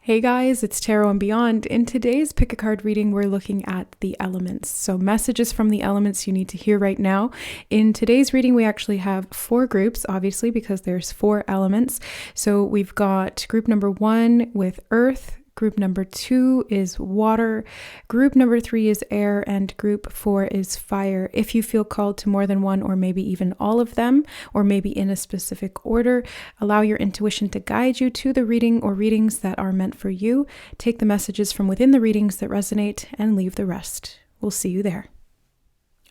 Hey guys, it's Tarot and Beyond. In today's pick a card reading, we're looking at the elements. So messages from the elements you need to hear right now. In today's reading, we actually have 4 groups, obviously, because there's 4 elements. So we've got group number 1 with earth, group number 2 is water, group number 3 is air, and group 4 is fire. If you feel called to more than one or maybe even all of them, or maybe in a specific order, allow your intuition to guide you to the reading or readings that are meant for you. Take the messages from within the readings that resonate and leave the rest. We'll see you there.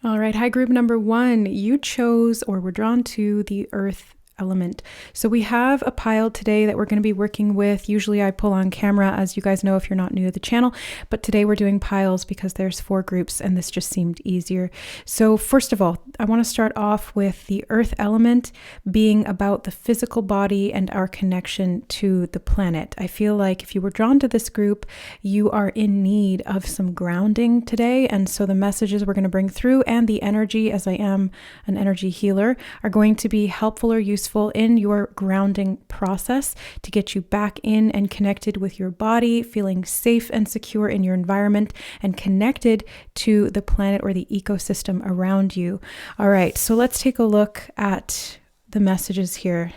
All right, hi group number 1. You chose or were drawn to the earth element. So we have a pile today that we're going to be working with. Usually I pull on camera, as you guys know if you're not new to the channel, but today we're doing piles because there's 4 groups and this just seemed easier. So first of all, I want to start off with the earth element being about the physical body and our connection to the planet. I feel like if you were drawn to this group, you are in need of some grounding today. And so the messages we're going to bring through and the energy, as I am an energy healer, are going to be helpful or useful in your grounding process to get you back in and connected with your body, feeling safe and secure in your environment and connected to the planet or the ecosystem around you. All right, so let's take a look at the messages here.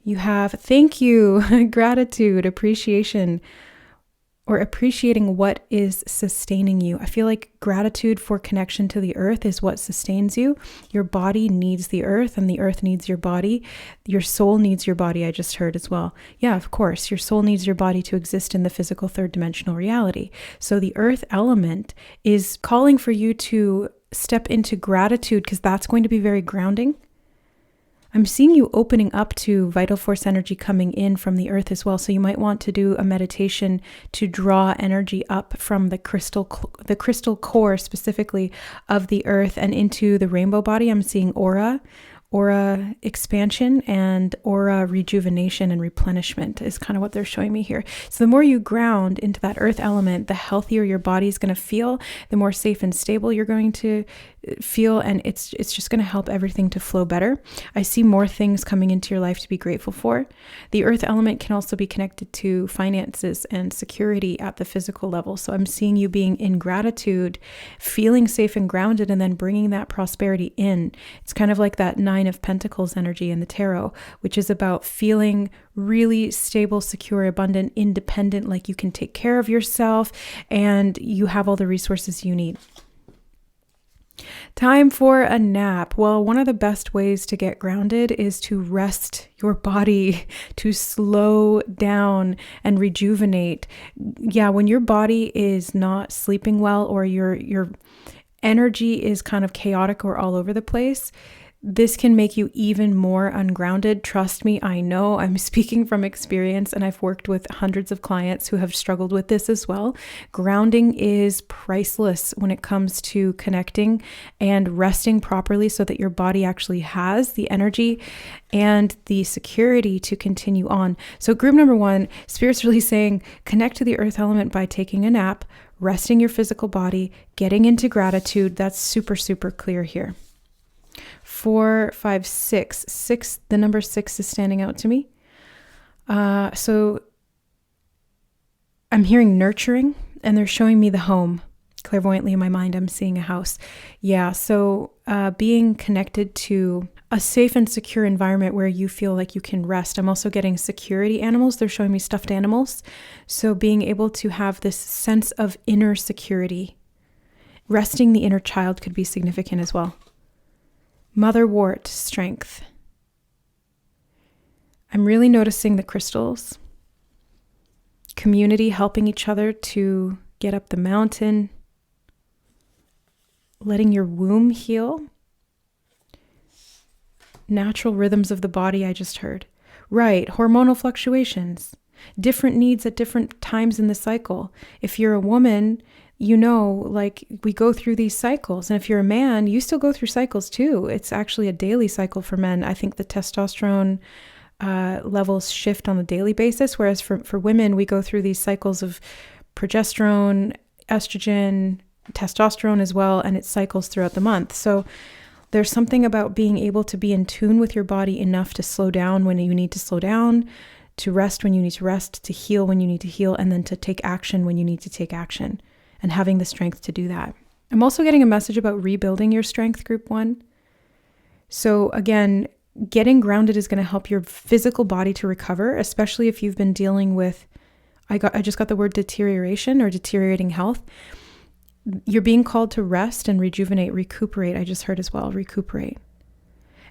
You have thank you, gratitude, appreciation, or appreciating what is sustaining you. I feel like gratitude for connection to the earth is what sustains you. Your body needs the earth and the earth needs your body. Your soul needs your body, I just heard as well. Yeah, of course, your soul needs your body to exist in the physical third dimensional reality. So the earth element is calling for you to step into gratitude because that's going to be very grounding. I'm seeing you opening up to vital force energy coming in from the earth as well. So you might want to do a meditation to draw energy up from the crystal core specifically of the earth and into the rainbow body. I'm seeing aura expansion and aura rejuvenation and replenishment is kind of what they're showing me here. So the more you ground into that earth element, the healthier your body is going to feel, the more safe and stable you're going to feel, and it's just going to help everything to flow better. I see more things coming into your life to be grateful for. The earth element can also be connected to finances and security at the physical level. So I'm seeing you being in gratitude, feeling safe and grounded, and then bringing that prosperity in. It's kind of like that 9 of Pentacles energy in the tarot, which is about feeling really stable, secure, abundant, independent, like you can take care of yourself and you have all the resources you need. Time for a nap. Well, one of the best ways to get grounded is to rest your body, to slow down and rejuvenate. Yeah, when your body is not sleeping well or your energy is kind of chaotic or all over the place, this can make you even more ungrounded. Trust me, I know. I'm speaking from experience and I've worked with hundreds of clients who have struggled with this as well. Grounding is priceless when it comes to connecting and resting properly so that your body actually has the energy and the security to continue on. So group number 1, Spirit's really saying connect to the earth element by taking a nap, resting your physical body, getting into gratitude. That's super, super clear here. 4, 5, 6. 6, the number 6 is standing out to me. So I'm hearing nurturing and they're showing me the home. Clairvoyantly in my mind, I'm seeing a house. Yeah, so being connected to a safe and secure environment where you feel like you can rest. I'm also getting security animals. They're showing me stuffed animals. So being able to have this sense of inner security. Resting the inner child could be significant as well. Motherwort, strength. I'm really noticing the crystals. Community, helping each other to get up the mountain. Letting your womb heal. Natural rhythms of the body, I just heard. Right, hormonal fluctuations. Different needs at different times in the cycle. If you're a woman, you know, like we go through these cycles. And if you're a man, you still go through cycles too. It's actually a daily cycle for men. I think the testosterone levels shift on a daily basis, whereas for women, we go through these cycles of progesterone, estrogen, testosterone as well, and it cycles throughout the month. So there's something about being able to be in tune with your body enough to slow down when you need to slow down, to rest when you need to rest, to heal when you need to heal, and then to take action when you need to take action, and having the strength to do that. I'm also getting a message about rebuilding your strength, group 1. So again, getting grounded is going to help your physical body to recover, especially if you've been dealing with, I just got the word deterioration or deteriorating health. You're being called to rest and rejuvenate, recuperate. I just heard as well, recuperate.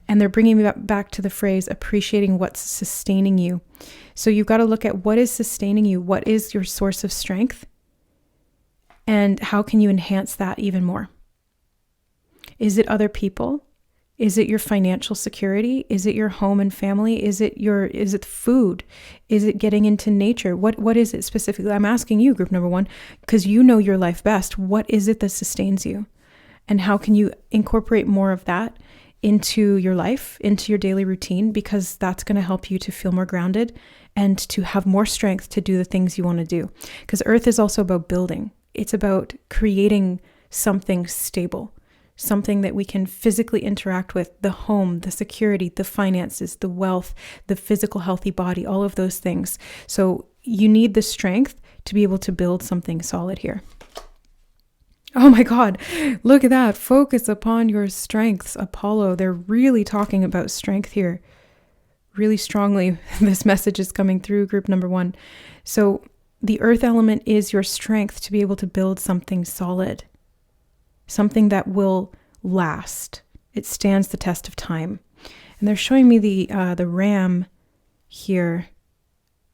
And they're bringing me back to the phrase, appreciating what's sustaining you. So you've got to look at what is sustaining you. What is your source of strength? And how can you enhance that even more? Is it other people? Is it your financial security? Is it your home and family? Is it food? Is it getting into nature? What is it specifically? I'm asking you, group number 1, because you know your life best. What is it that sustains you? And how can you incorporate more of that into your life, into your daily routine? Because that's going to help you to feel more grounded and to have more strength to do the things you want to do. Because Earth is also about building. It's about creating something stable. Something that we can physically interact with, the home, the security, the finances, the wealth, the physical healthy body, all of those things. So you need the strength to be able to build something solid here. Oh my God, look at that. Focus upon your strengths, Apollo. They're really talking about strength here. Really strongly, this message is coming through, group number 1. So the earth element is your strength to be able to build something solid. Something that will last. It stands the test of time. And they're showing me the ram here.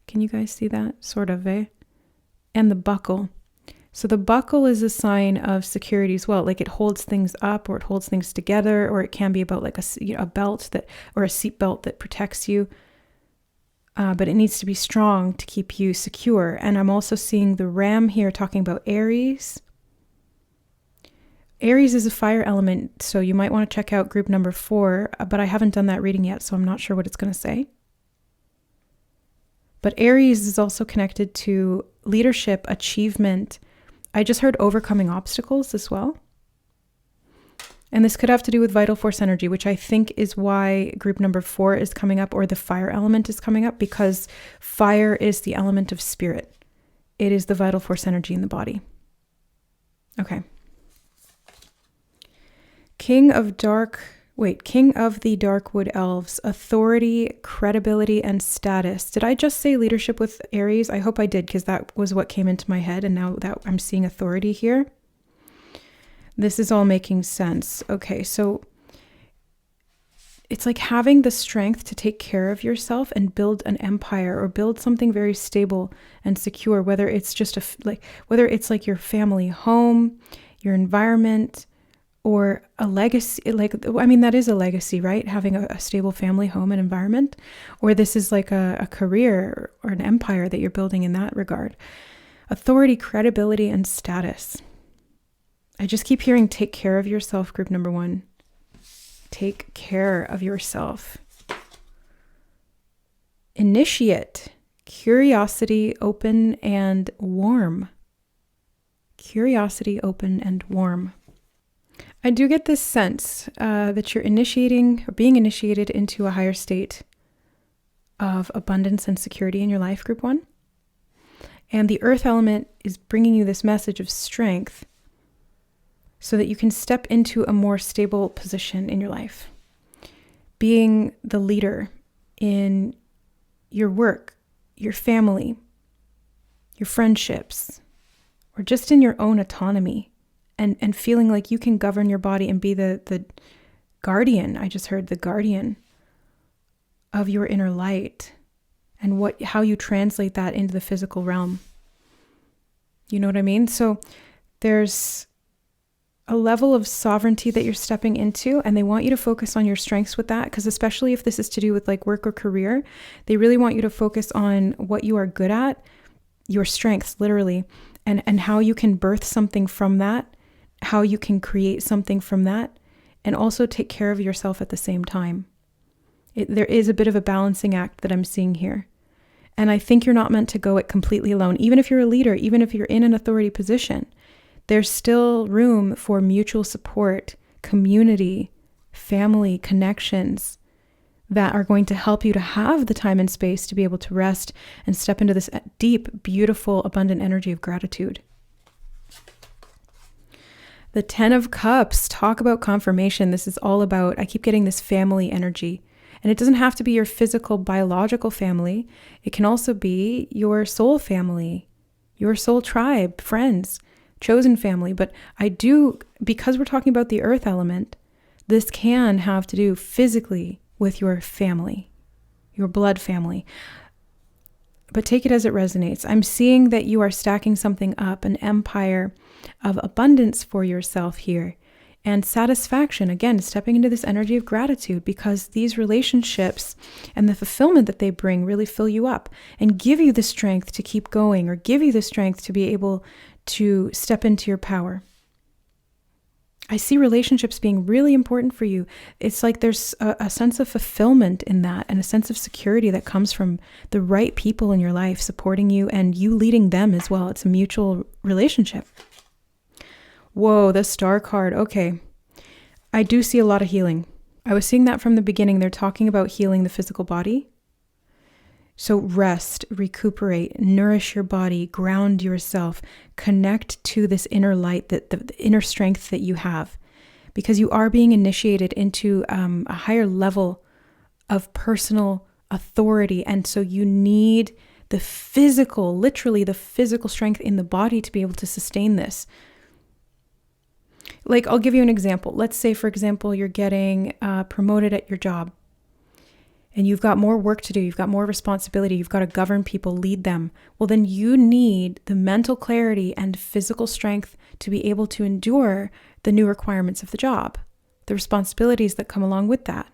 Can you guys see that? Sort of, eh? And the buckle. So the buckle is a sign of security as well. Like it holds things up, or it holds things together, or it can be about like a belt that, or a seat belt that protects you. But it needs to be strong to keep you secure. And I'm also seeing the ram here talking about Aries. Aries is a fire element, so you might want to check out group number 4, but I haven't done that reading yet, so I'm not sure what it's going to say. But Aries is also connected to leadership, achievement. I just heard overcoming obstacles as well. And this could have to do with vital force energy, which I think is why group number 4 is coming up, or the fire element is coming up, because fire is the element of spirit. It is the vital force energy in the body. Okay. King of the Darkwood Elves, authority, credibility, and status. Did I just say leadership with Aries? I hope I did, because that was what came into my head, and now that I'm seeing authority here. This is all making sense. Okay, so it's like having the strength to take care of yourself and build an empire, or build something very stable and secure, whether it's just whether it's like your family home, your environment, or a legacy. That is a legacy, right? Having a stable family home and environment, or this is like a career or an empire that you're building in that regard. Authority, credibility, and status. I just keep hearing take care of yourself, group number 1. Take care of yourself. Initiate, curiosity, open and warm. Curiosity, open and warm. I do get this sense that you're initiating or being initiated into a higher state of abundance and security in your life, group 1. And the earth element is bringing you this message of strength so that you can step into a more stable position in your life. Being the leader in your work, your family, your friendships, or just in your own autonomy. And feeling like you can govern your body and be the guardian. I just heard the guardian of your inner light, and how you translate that into the physical realm. You know what I mean? So there's a level of sovereignty that you're stepping into, and they want you to focus on your strengths with that, because especially if this is to do with like work or career, they really want you to focus on what you are good at, your strengths literally, and how you can birth something from that, how you can create something from that, and also take care of yourself at the same time. There is a bit of a balancing act that I'm seeing here. And I think you're not meant to go it completely alone. Even if you're a leader, even if you're in an authority position, there's still room for mutual support, community, family, connections, that are going to help you to have the time and space to be able to rest and step into this deep, beautiful, abundant energy of gratitude. The 10 of Cups, talk about confirmation. This is all about, I keep getting this family energy. And it doesn't have to be your physical, biological family. It can also be your soul family, your soul tribe, friends, chosen family. But because we're talking about the earth element, this can have to do physically with your family, your blood family. But take it as it resonates. I'm seeing that you are stacking something up, an empire of abundance for yourself here. And satisfaction, again, stepping into this energy of gratitude, because these relationships and the fulfillment that they bring really fill you up and give you the strength to keep going, or give you the strength to be able to step into your power. I see relationships being really important for you. It's like there's a sense of fulfillment in that, and a sense of security that comes from the right people in your life supporting you and you leading them as well. It's a mutual relationship. Whoa, the Star card. Okay. I do see a lot of healing. I was seeing that from the beginning. They're talking about healing the physical body. So rest, recuperate, nourish your body, ground yourself, connect to this inner light, the inner strength that you have, because you are being initiated into a higher level of personal authority. And so you need the physical, literally the physical strength in the body to be able to sustain this. Like, I'll give you an example. Let's say, for example, you're getting promoted at your job and you've got more work to do. You've got more responsibility. You've got to govern people, lead them. Well, then you need the mental clarity and physical strength to be able to endure the new requirements of the job, the responsibilities that come along with that.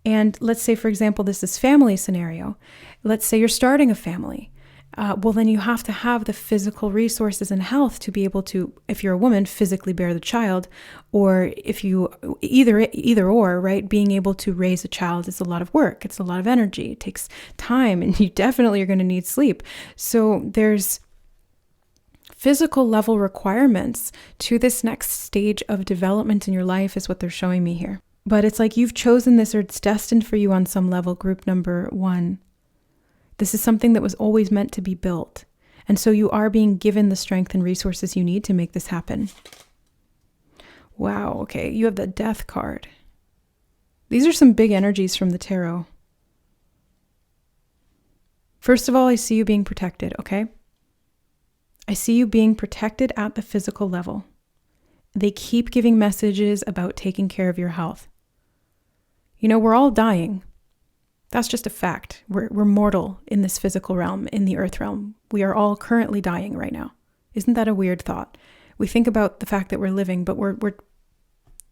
And let's say, for example, this is family scenario. Let's say you're starting a family. Well, then you have to have the physical resources and health to be able to, if you're a woman, physically bear the child, or if you, either or, right? Being able to raise a child is a lot of work. It's a lot of energy. It takes time, and you definitely are going to need sleep. So there's physical level requirements to this next stage of development in your life is what they're showing me here. But it's like you've chosen this, or it's destined for you on some level, group number 1. This is something that was always meant to be built. And so you are being given the strength and resources you need to make this happen. Wow, okay, you have the Death card. These are some big energies from the tarot. First of all, I see you being protected, okay? I see you being protected at the physical level. They keep giving messages about taking care of your health. You know, we're all dying. That's just a fact. We're mortal in this physical realm, in the earth realm. We are all currently dying right now. Isn't that a weird thought? We think about the fact that we're living, but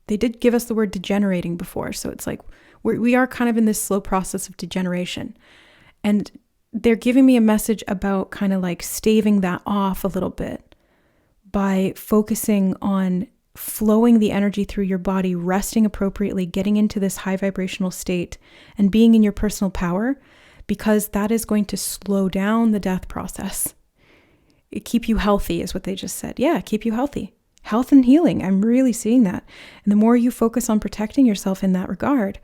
they did give us the word degenerating before. So it's like we are kind of in this slow process of degeneration. And they're giving me a message about kind of like staving that off a little bit by focusing on flowing the energy through your body, resting appropriately, getting into this high vibrational state and being in your personal power, because that is going to slow down the death process. Keep you healthy is what they just said. Yeah, keep you healthy. Health and healing. I'm really seeing that. And the more you focus on protecting yourself in that regard,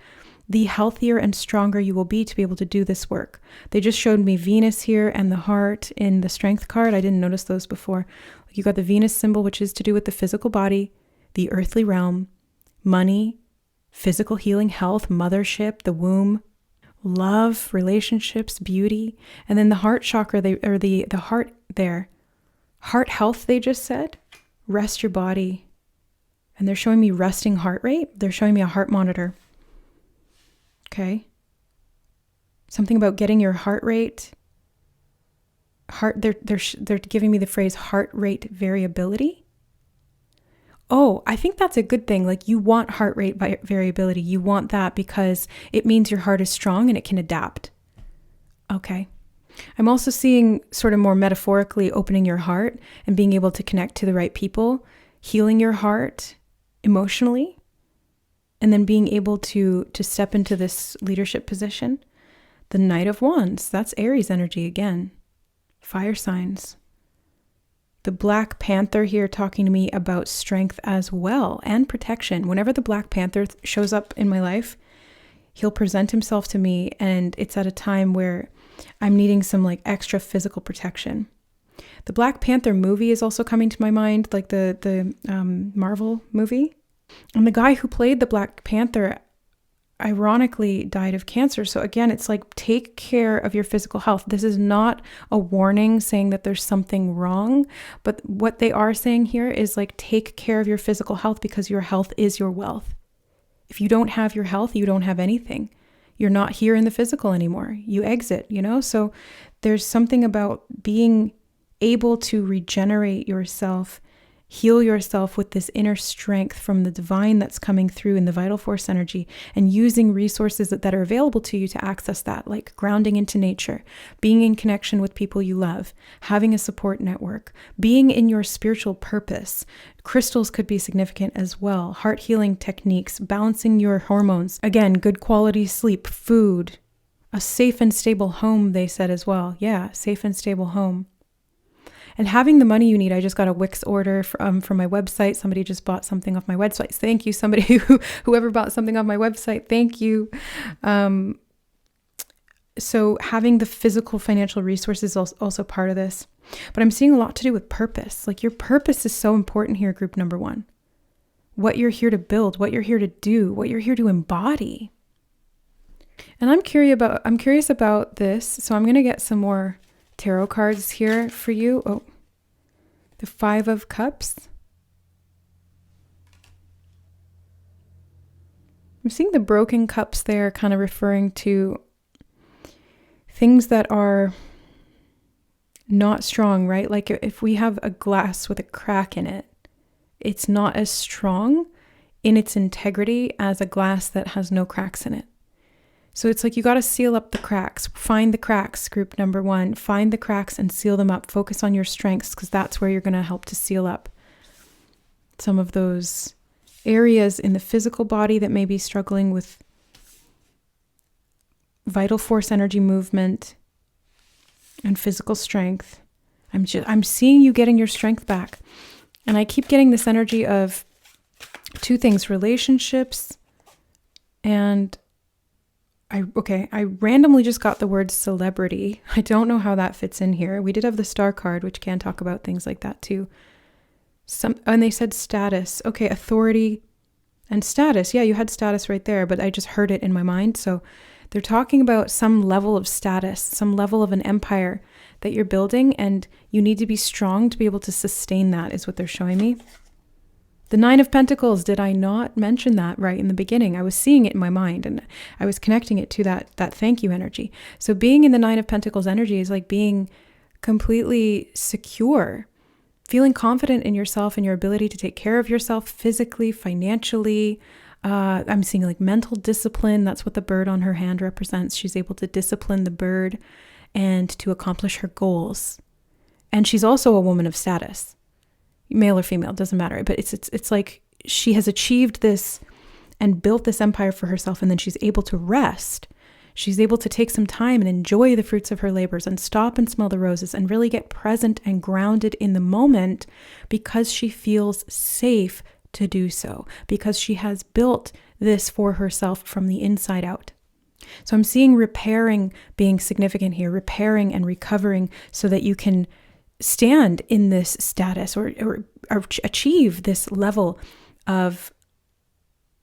the healthier and stronger you will be to be able to do this work. They just showed me Venus here and the heart in the Strength card. I didn't notice those before. You got the Venus symbol, which is to do with the physical body, the earthly realm, money, physical healing, health, mothership, the womb, love, relationships, beauty. And then the heart chakra, the heart there, heart health, they just said, rest your body. And they're showing me resting heart rate. They're showing me a heart monitor. Okay. Something about getting your heart rate. They're giving me the phrase heart rate variability. Oh, I think that's a good thing. Like, you want heart rate variability. You want that because it means your heart is strong and it can adapt. Okay. I'm also seeing, sort of more metaphorically, opening your heart and being able to connect to the right people, healing your heart emotionally, and then being able to step into this leadership position. The Knight of Wands, that's Aries energy again. Fire signs. The Black Panther here talking to me about strength as well and protection. Whenever the Black Panther shows up in my life, He'll present himself to me, and it's at a time where I'm needing some like extra physical protection. The Black Panther movie is also coming to my mind, like the Marvel movie. And the guy who played the Black Panther ironically died of cancer. So again, it's like, take care of your physical health. This is not a warning saying that there's something wrong, but what they are saying here is like, take care of your physical health, because your health is your wealth. If you don't have your health, you don't have anything. You're not here in the physical anymore. You exit, So there's something about being able to regenerate yourself, heal yourself with this inner strength from the divine that's coming through in the vital force energy, and using resources that are available to you to access that, like grounding into nature, being in connection with people you love, having a support network, being in your spiritual purpose. Crystals could be significant as well. Heart healing techniques, balancing your hormones. Again, good quality sleep, food, a safe and stable home, they said as well. Yeah, safe and stable home. And having the money you need. I just got a Wix order from my website. Somebody just bought something off my website. Thank you, somebody whoever bought something off my website. Thank you. So having the physical financial resources is also part of this. But I'm seeing a lot to do with purpose. Like, your purpose is so important here, group number 1. What you're here to build, what you're here to do, what you're here to embody. And I'm curious about this. So I'm going to get some more tarot cards here for you. Oh, the 5 of Cups. I'm seeing the broken cups there, kind of referring to things that are not strong, right? Like if we have a glass with a crack in it, it's not as strong in its integrity as a glass that has no cracks in it. So it's like, you got to seal up the cracks. Find the cracks, group number 1. Find the cracks and seal them up. Focus on your strengths, because that's where you're going to help to seal up some of those areas in the physical body that may be struggling with vital force energy movement and physical strength. I'm seeing you getting your strength back. And I keep getting this energy of 2 things, relationships and I randomly just got the word celebrity. I don't know how that fits in here. We did have the star card, which can talk about things like that too. And they said status. Okay, authority and status. Yeah, you had status right there, but I just heard it in my mind. So they're talking about some level of status, some level of an empire that you're building, and you need to be strong to be able to sustain that, is what they're showing me. The 9 of Pentacles, did I not mention that right in the beginning? I was seeing it in my mind and I was connecting it to that thank you energy. So being in the 9 of Pentacles energy is like being completely secure, feeling confident in yourself and your ability to take care of yourself physically, financially. I'm seeing like mental discipline. That's what the bird on her hand represents. She's able to discipline the bird and to accomplish her goals. And she's also a woman of status. Male or female, doesn't matter. But it's like she has achieved this and built this empire for herself, and then she's able to rest. She's able to take some time and enjoy the fruits of her labors and stop and smell the roses and really get present and grounded in the moment, because she feels safe to do so, because she has built this for herself from the inside out. So I'm seeing repairing being significant here, repairing and recovering so that you can stand in this status or achieve this level of,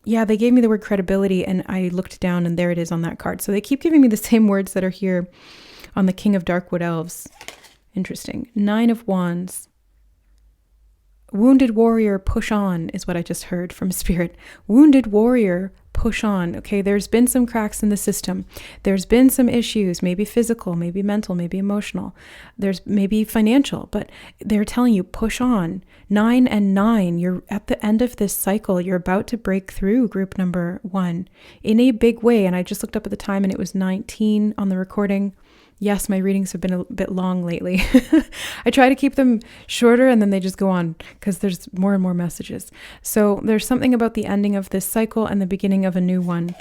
they gave me the word credibility, and I looked down and there it is on that card. So they keep giving me the same words that are here on the King of Darkwood Elves. Interesting. 9 of Wands. Wounded warrior, push on, is what I just heard from Spirit. Wounded warrior, push on. Okay, there's been some cracks in the system. There's been some issues, maybe physical, maybe mental, maybe emotional. There's maybe financial, but they're telling you, push on. 9 and 9, you're at the end of this cycle. You're about to break through, group number 1, in a big way. And I just looked up at the time and it was 19 on the recording. Yes, my readings have been a bit long lately. I try to keep them shorter and then they just go on because there's more and more messages. So there's something about the ending of this cycle and the beginning of a new one.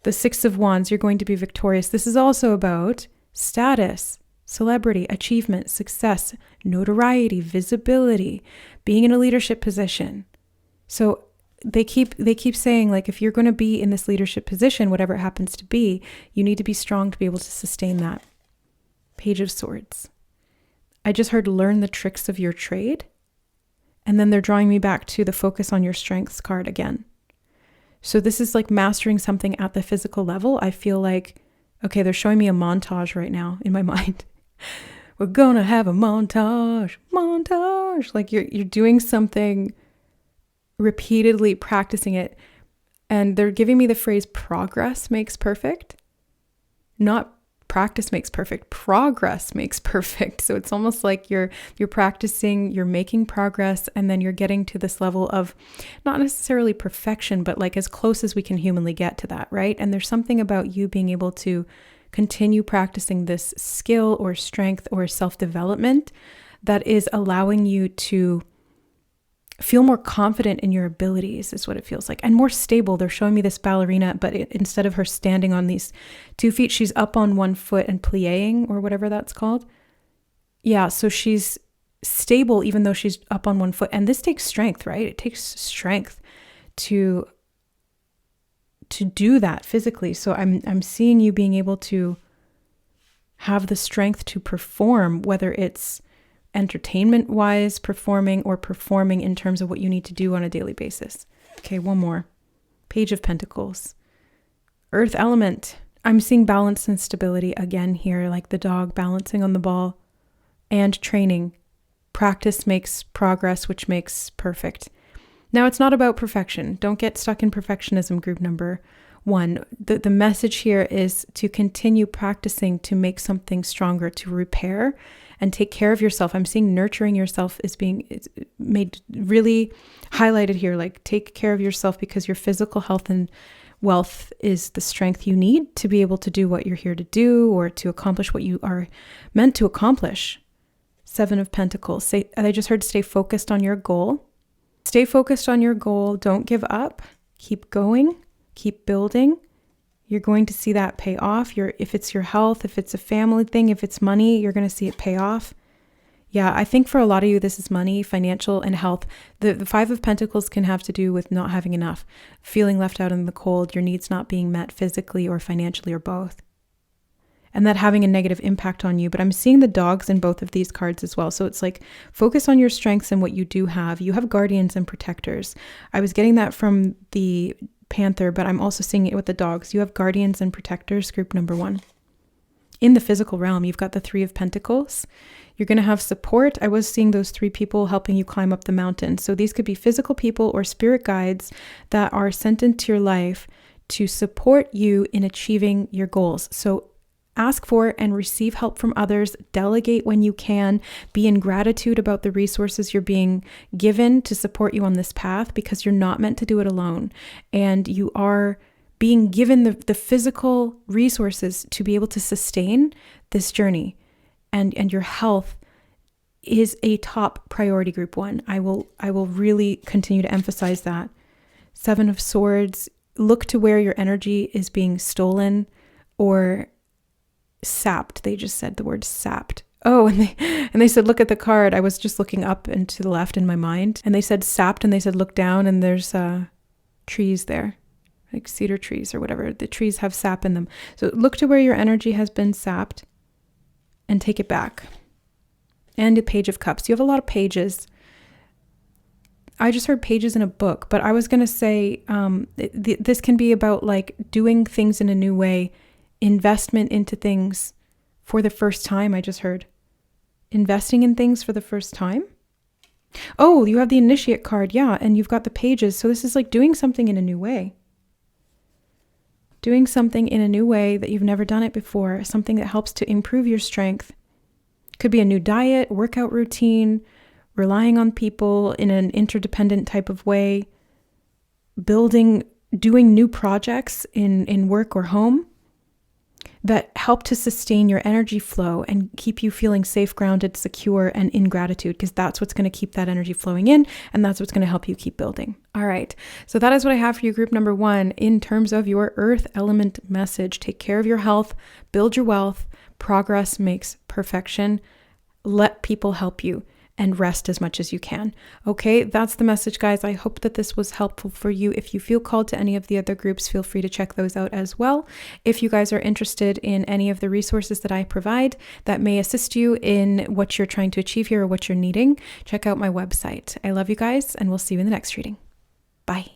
The 6 of Wands, you're going to be victorious. This is also about status, celebrity, achievement, success, notoriety, visibility, being in a leadership position. So they keep saying, like, if you're going to be in this leadership position, whatever it happens to be, you need to be strong to be able to sustain that. Page of Swords. I just heard learn the tricks of your trade. And then they're drawing me back to the focus on your strengths card again. So this is like mastering something at the physical level. I feel like, okay, they're showing me a montage right now in my mind. We're gonna have a montage. Like you're doing something, repeatedly practicing it. And they're giving me the phrase progress makes perfect. Not practice makes perfect. Progress makes perfect. So it's almost like you're practicing, you're making progress, and then you're getting to this level of not necessarily perfection, but like as close as we can humanly get to that, right? And there's something about you being able to continue practicing this skill or strength or self-development that is allowing you to feel more confident in your abilities, is what it feels like, and more stable. They're showing me this ballerina, but instead of her standing on these 2 feet, she's up on 1 foot and plieing, or whatever that's called. Yeah, so she's stable even though she's up on 1 foot. And this takes strength, right? It takes strength to do that physically. So I'm seeing you being able to have the strength to perform, whether it's entertainment-wise performing or performing in terms of what you need to do on a daily basis. Okay, one more. Page of Pentacles. Earth element. I'm seeing balance and stability again here, like the dog balancing on the ball, and training. Practice makes progress, which makes perfect. Now, it's not about perfection. Don't get stuck in perfectionism, group number 1. The message here is to continue practicing to make something stronger, to repair and take care of yourself. I'm seeing nurturing yourself is it's made really highlighted here. Like, take care of yourself because your physical health and wealth is the strength you need to be able to do what you're here to do or to accomplish what you are meant to accomplish. 7 of Pentacles. I just heard stay focused on your goal. Stay focused on your goal. Don't give up. Keep going. Keep building. You're going to see that pay off. If it's your health, if it's a family thing, if it's money, you're going to see it pay off. Yeah, I think for a lot of you, this is money, financial, and health. The 5 of Pentacles can have to do with not having enough, feeling left out in the cold, your needs not being met physically or financially or both, and that having a negative impact on you. But I'm seeing the dogs in both of these cards as well. So it's like, focus on your strengths and what you do have. You have guardians and protectors. I was getting that from the Panther, but I'm also seeing it with the dogs. You have guardians and protectors, group number 1. In the physical realm, you've got the 3 of Pentacles. You're going to have support. I was seeing those 3 people helping you climb up the mountain. So these could be physical people or spirit guides that are sent into your life to support you in achieving your goals. So ask for and receive help from others. Delegate when you can. Be in gratitude about the resources you're being given to support you on this path, because you're not meant to do it alone. And you are being given the physical resources to be able to sustain this journey. And your health is a top priority, group 1. I will really continue to emphasize that. 7 of Swords. Look to where your energy is being stolen or sapped. They just said the word sapped. Oh, and they said, look at the card. I was just looking up and to the left in my mind, and they said sapped, and they said, look down, and there's trees there, like cedar trees or whatever. The trees have sap in them. So look to where your energy has been sapped and take it back. And a Page of Cups. You have a lot of pages. I just heard pages in a book, but I was going to say this can be about like doing things in a new way. Investment into things for the first time. I just heard investing in things for the first time. Oh, you have the Initiate card. Yeah. And you've got the pages. So this is like doing something in a new way. Doing something in a new way that you've never done it before. Something that helps to improve your strength. Could be a new diet, workout routine, relying on people in an interdependent type of way, doing new projects in work or home that help to sustain your energy flow and keep you feeling safe, grounded, secure, and in gratitude, because that's what's going to keep that energy flowing in, and that's what's going to help you keep building. All right, so that is what I have for you, group number 1, in terms of your earth element message. Take care of your health, build your wealth, progress makes perfection, let people help you. and rest as much as you can. Okay, that's the message, guys. I hope that this was helpful for you. If you feel called to any of the other groups, feel free to check those out as well. If you guys are interested in any of the resources that I provide that may assist you in what you're trying to achieve here or what you're needing, check out my website. I love you guys, and we'll see you in the next reading. Bye.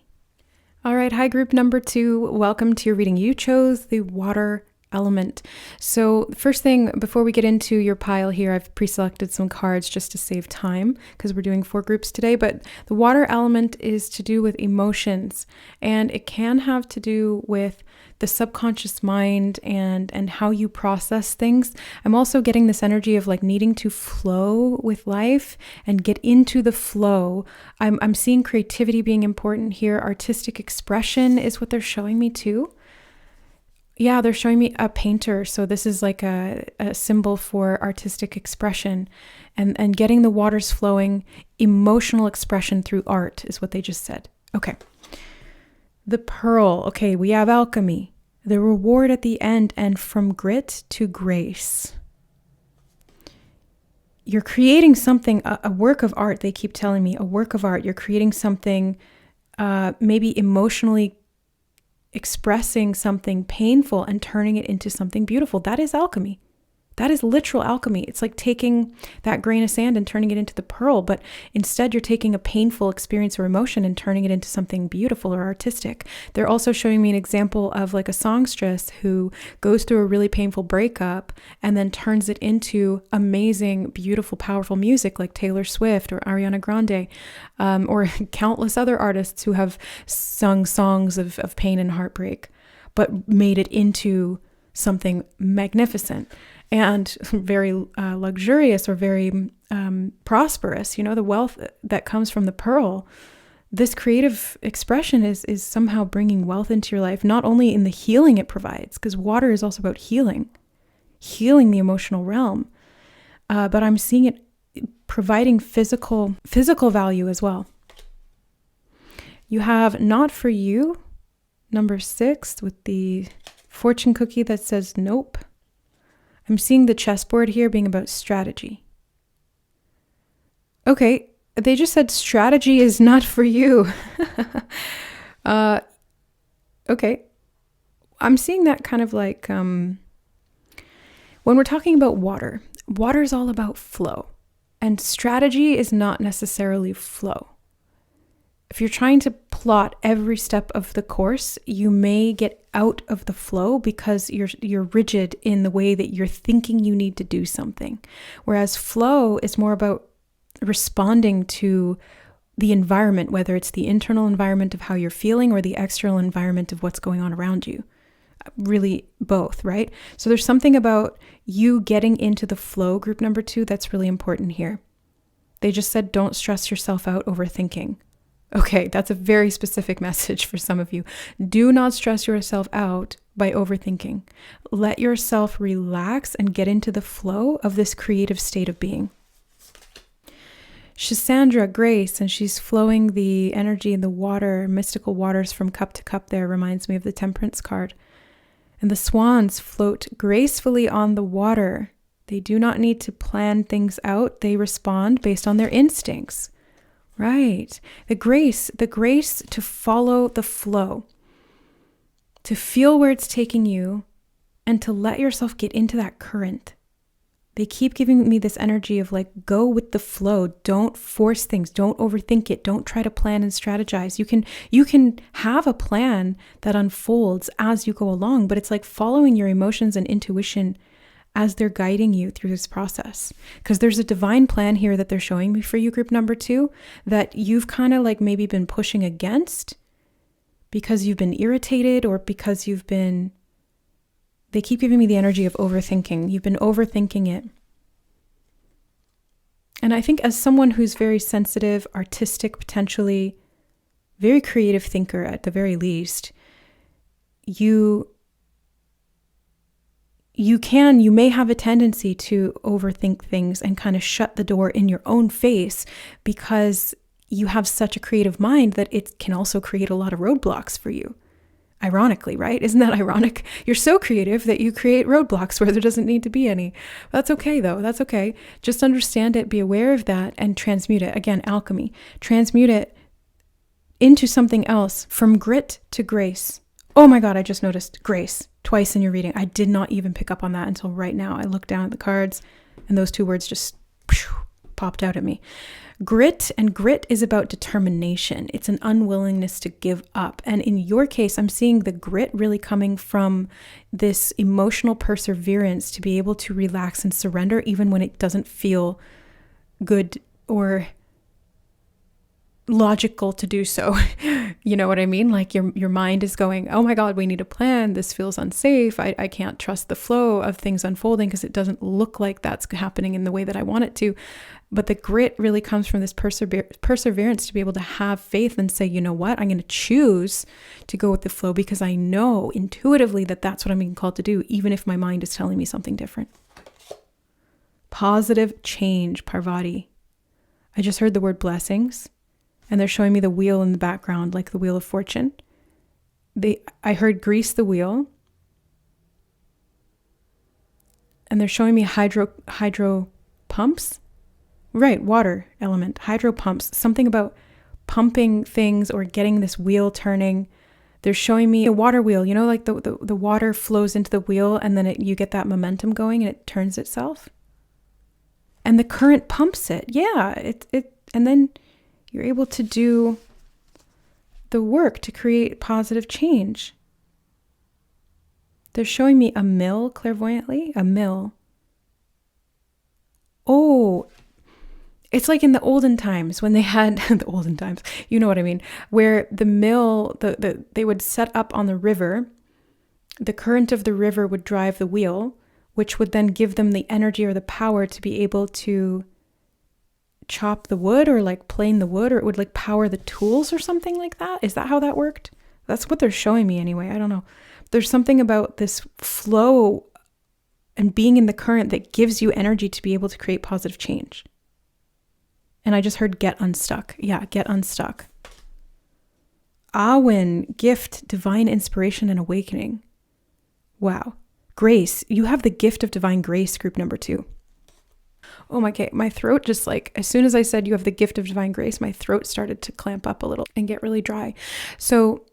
All right, hi group number 2. Welcome to your reading. You chose the water element. So first thing, before we get into your pile here, I've pre-selected some cards just to save time because we're doing 4 groups today, but the water element is to do with emotions, and it can have to do with the subconscious mind and how you process things. I'm also getting this energy of like needing to flow with life and get into the flow. I'm seeing creativity being important here. Artistic expression is what they're showing me too. Yeah, they're showing me a painter. So this is like a symbol for artistic expression and getting the waters flowing. Emotional expression through art is what they just said. Okay. The pearl. Okay, we have alchemy. The reward at the end, and from grit to grace. You're creating something, a work of art. They keep telling me a work of art. You're creating something maybe emotionally expressing something painful and turning it into something beautiful. That is alchemy. That is literal alchemy. It's like taking that grain of sand and turning it into the pearl, but instead you're taking a painful experience or emotion and turning it into something beautiful or artistic. They're also showing me an example of like a songstress who goes through a really painful breakup and then turns it into amazing, beautiful, powerful music like Taylor Swift or Ariana Grande, or countless other artists who have sung songs of pain and heartbreak, but made it into something magnificent and very luxurious or very prosperous. You know, the wealth that comes from the pearl. This creative expression is somehow bringing wealth into your life, not only in the healing it provides, because water is also about healing the emotional realm, but I'm seeing it providing physical value as well. You have not for you, number 6, with the fortune cookie that says nope. I'm seeing the chessboard here being about strategy. Okay, they just said strategy is not for you. Okay. I'm seeing that kind of like, when we're talking about water is all about flow, and strategy is not necessarily flow. If you're trying to plot every step of the course, you may get out of the flow because you're rigid in the way that you're thinking you need to do something. Whereas flow is more about responding to the environment, whether it's the internal environment of how you're feeling or the external environment of what's going on around you. Really both, right? So there's something about you getting into the flow, group number 2, that's really important here. They just said, don't stress yourself out overthinking. Okay, that's a very specific message for some of you. Do not stress yourself out by overthinking. Let yourself relax and get into the flow of this creative state of being. Shisandra, Grace, and she's flowing the energy in the water, mystical waters from cup to cup there, reminds me of the Temperance card. And the swans float gracefully on the water. They do not need to plan things out. They respond based on their instincts. Right. The grace to follow the flow, to feel where it's taking you, and to let yourself get into that current. They keep giving me this energy of like, go with the flow. Don't force things. Don't overthink it. Don't try to plan and strategize. You can have a plan that unfolds as you go along, but it's like following your emotions and intuition as they're guiding you through this process. Because there's a divine plan here that they're showing me for you, group number 2, that you've kind of like maybe been pushing against because you've been irritated or because they keep giving me the energy of overthinking. You've been overthinking it. And I think as someone who's very sensitive, artistic, potentially very creative thinker at the very least, you may have a tendency to overthink things and kind of shut the door in your own face because you have such a creative mind that it can also create a lot of roadblocks for you. Ironically, right? Isn't that ironic? You're so creative that you create roadblocks where there doesn't need to be any. That's okay though. That's okay. Just understand it, be aware of that, and transmute it. Again, alchemy. Transmute it into something else, from grit to grace. Oh my God, I just noticed grace twice in your reading. I did not even pick up on that until right now. I looked down at the cards and those two words just popped out at me. Grit is about determination. It's an unwillingness to give up. And in your case, I'm seeing the grit really coming from this emotional perseverance to be able to relax and surrender even when it doesn't feel good or logical to do so. You know what I mean? Like your mind is going, oh my God, we need a plan. This feels unsafe. I can't trust the flow of things unfolding because it doesn't look like that's happening in the way that I want it to. But the grit really comes from this perseverance to be able to have faith and say, you know what, I'm going to choose to go with the flow because I know intuitively that that's what I'm being called to do, even if my mind is telling me something different. Positive change, Parvati. I just heard the word blessings. And they're showing me the wheel in the background, like the wheel of fortune. I heard grease the wheel. And they're showing me hydro pumps. Right, water element, hydro pumps. Something about pumping things or getting this wheel turning. They're showing me a water wheel, you know, like the water flows into the wheel and then you get that momentum going and it turns itself. And the current pumps it. Yeah, and then you're able to do the work to create positive change. They're showing me a mill clairvoyantly, a mill. Oh, it's like in the olden times when they had, the olden times, you know what I mean, where the mill, they would set up on the river, the current of the river would drive the wheel, which would then give them the energy or the power to be able to chop the wood or like plane the wood, or it would like power the tools or something like that. Is that how that worked? That's what they're showing me anyway. I don't know. There's something about this flow and being in the current that gives you energy to be able to create positive change. And I just heard get unstuck. Yeah, get unstuck. Awin, gift, divine inspiration and awakening. Wow. Grace, you have the gift of divine grace, group number 2. Oh my throat just like, as soon as I said you have the gift of divine grace, my throat started to clamp up a little and get really dry. So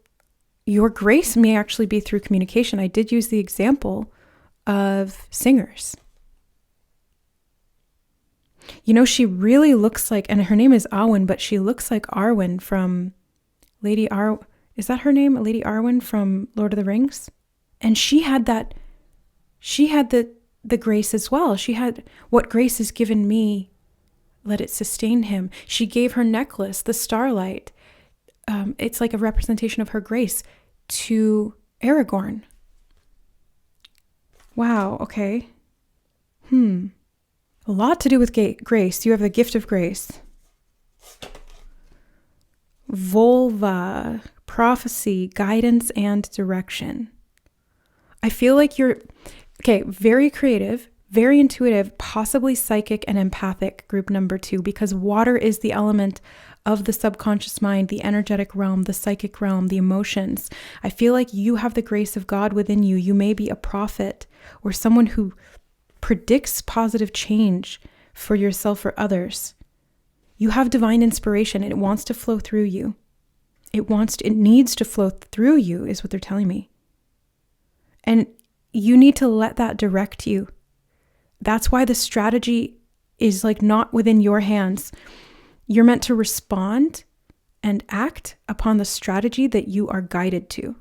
your grace may actually be through communication. I did use the example of singers. You know, she really looks like, and her name is Awin, but she looks like Arwen from is that her name? Lady Arwen from Lord of the Rings? And she had the grace as well. She had, what grace has given me, let it sustain him. She gave her necklace, the starlight. It's like a representation of her grace to Aragorn. Wow, okay. A lot to do with grace. You have the gift of grace. Vulva, prophecy, guidance, and direction. I feel like you're, very creative, very intuitive, possibly psychic and empathic, group number 2, because water is the element of the subconscious mind, the energetic realm, the psychic realm, the emotions. I feel like you have the grace of God within you. You may be a prophet or someone who predicts positive change for yourself or others. You have divine inspiration and it wants to flow through you. It needs to flow through you is what they're telling me. And you need to let that direct you. That's why the strategy is like not within your hands. You're meant to respond and act upon the strategy that you are guided to,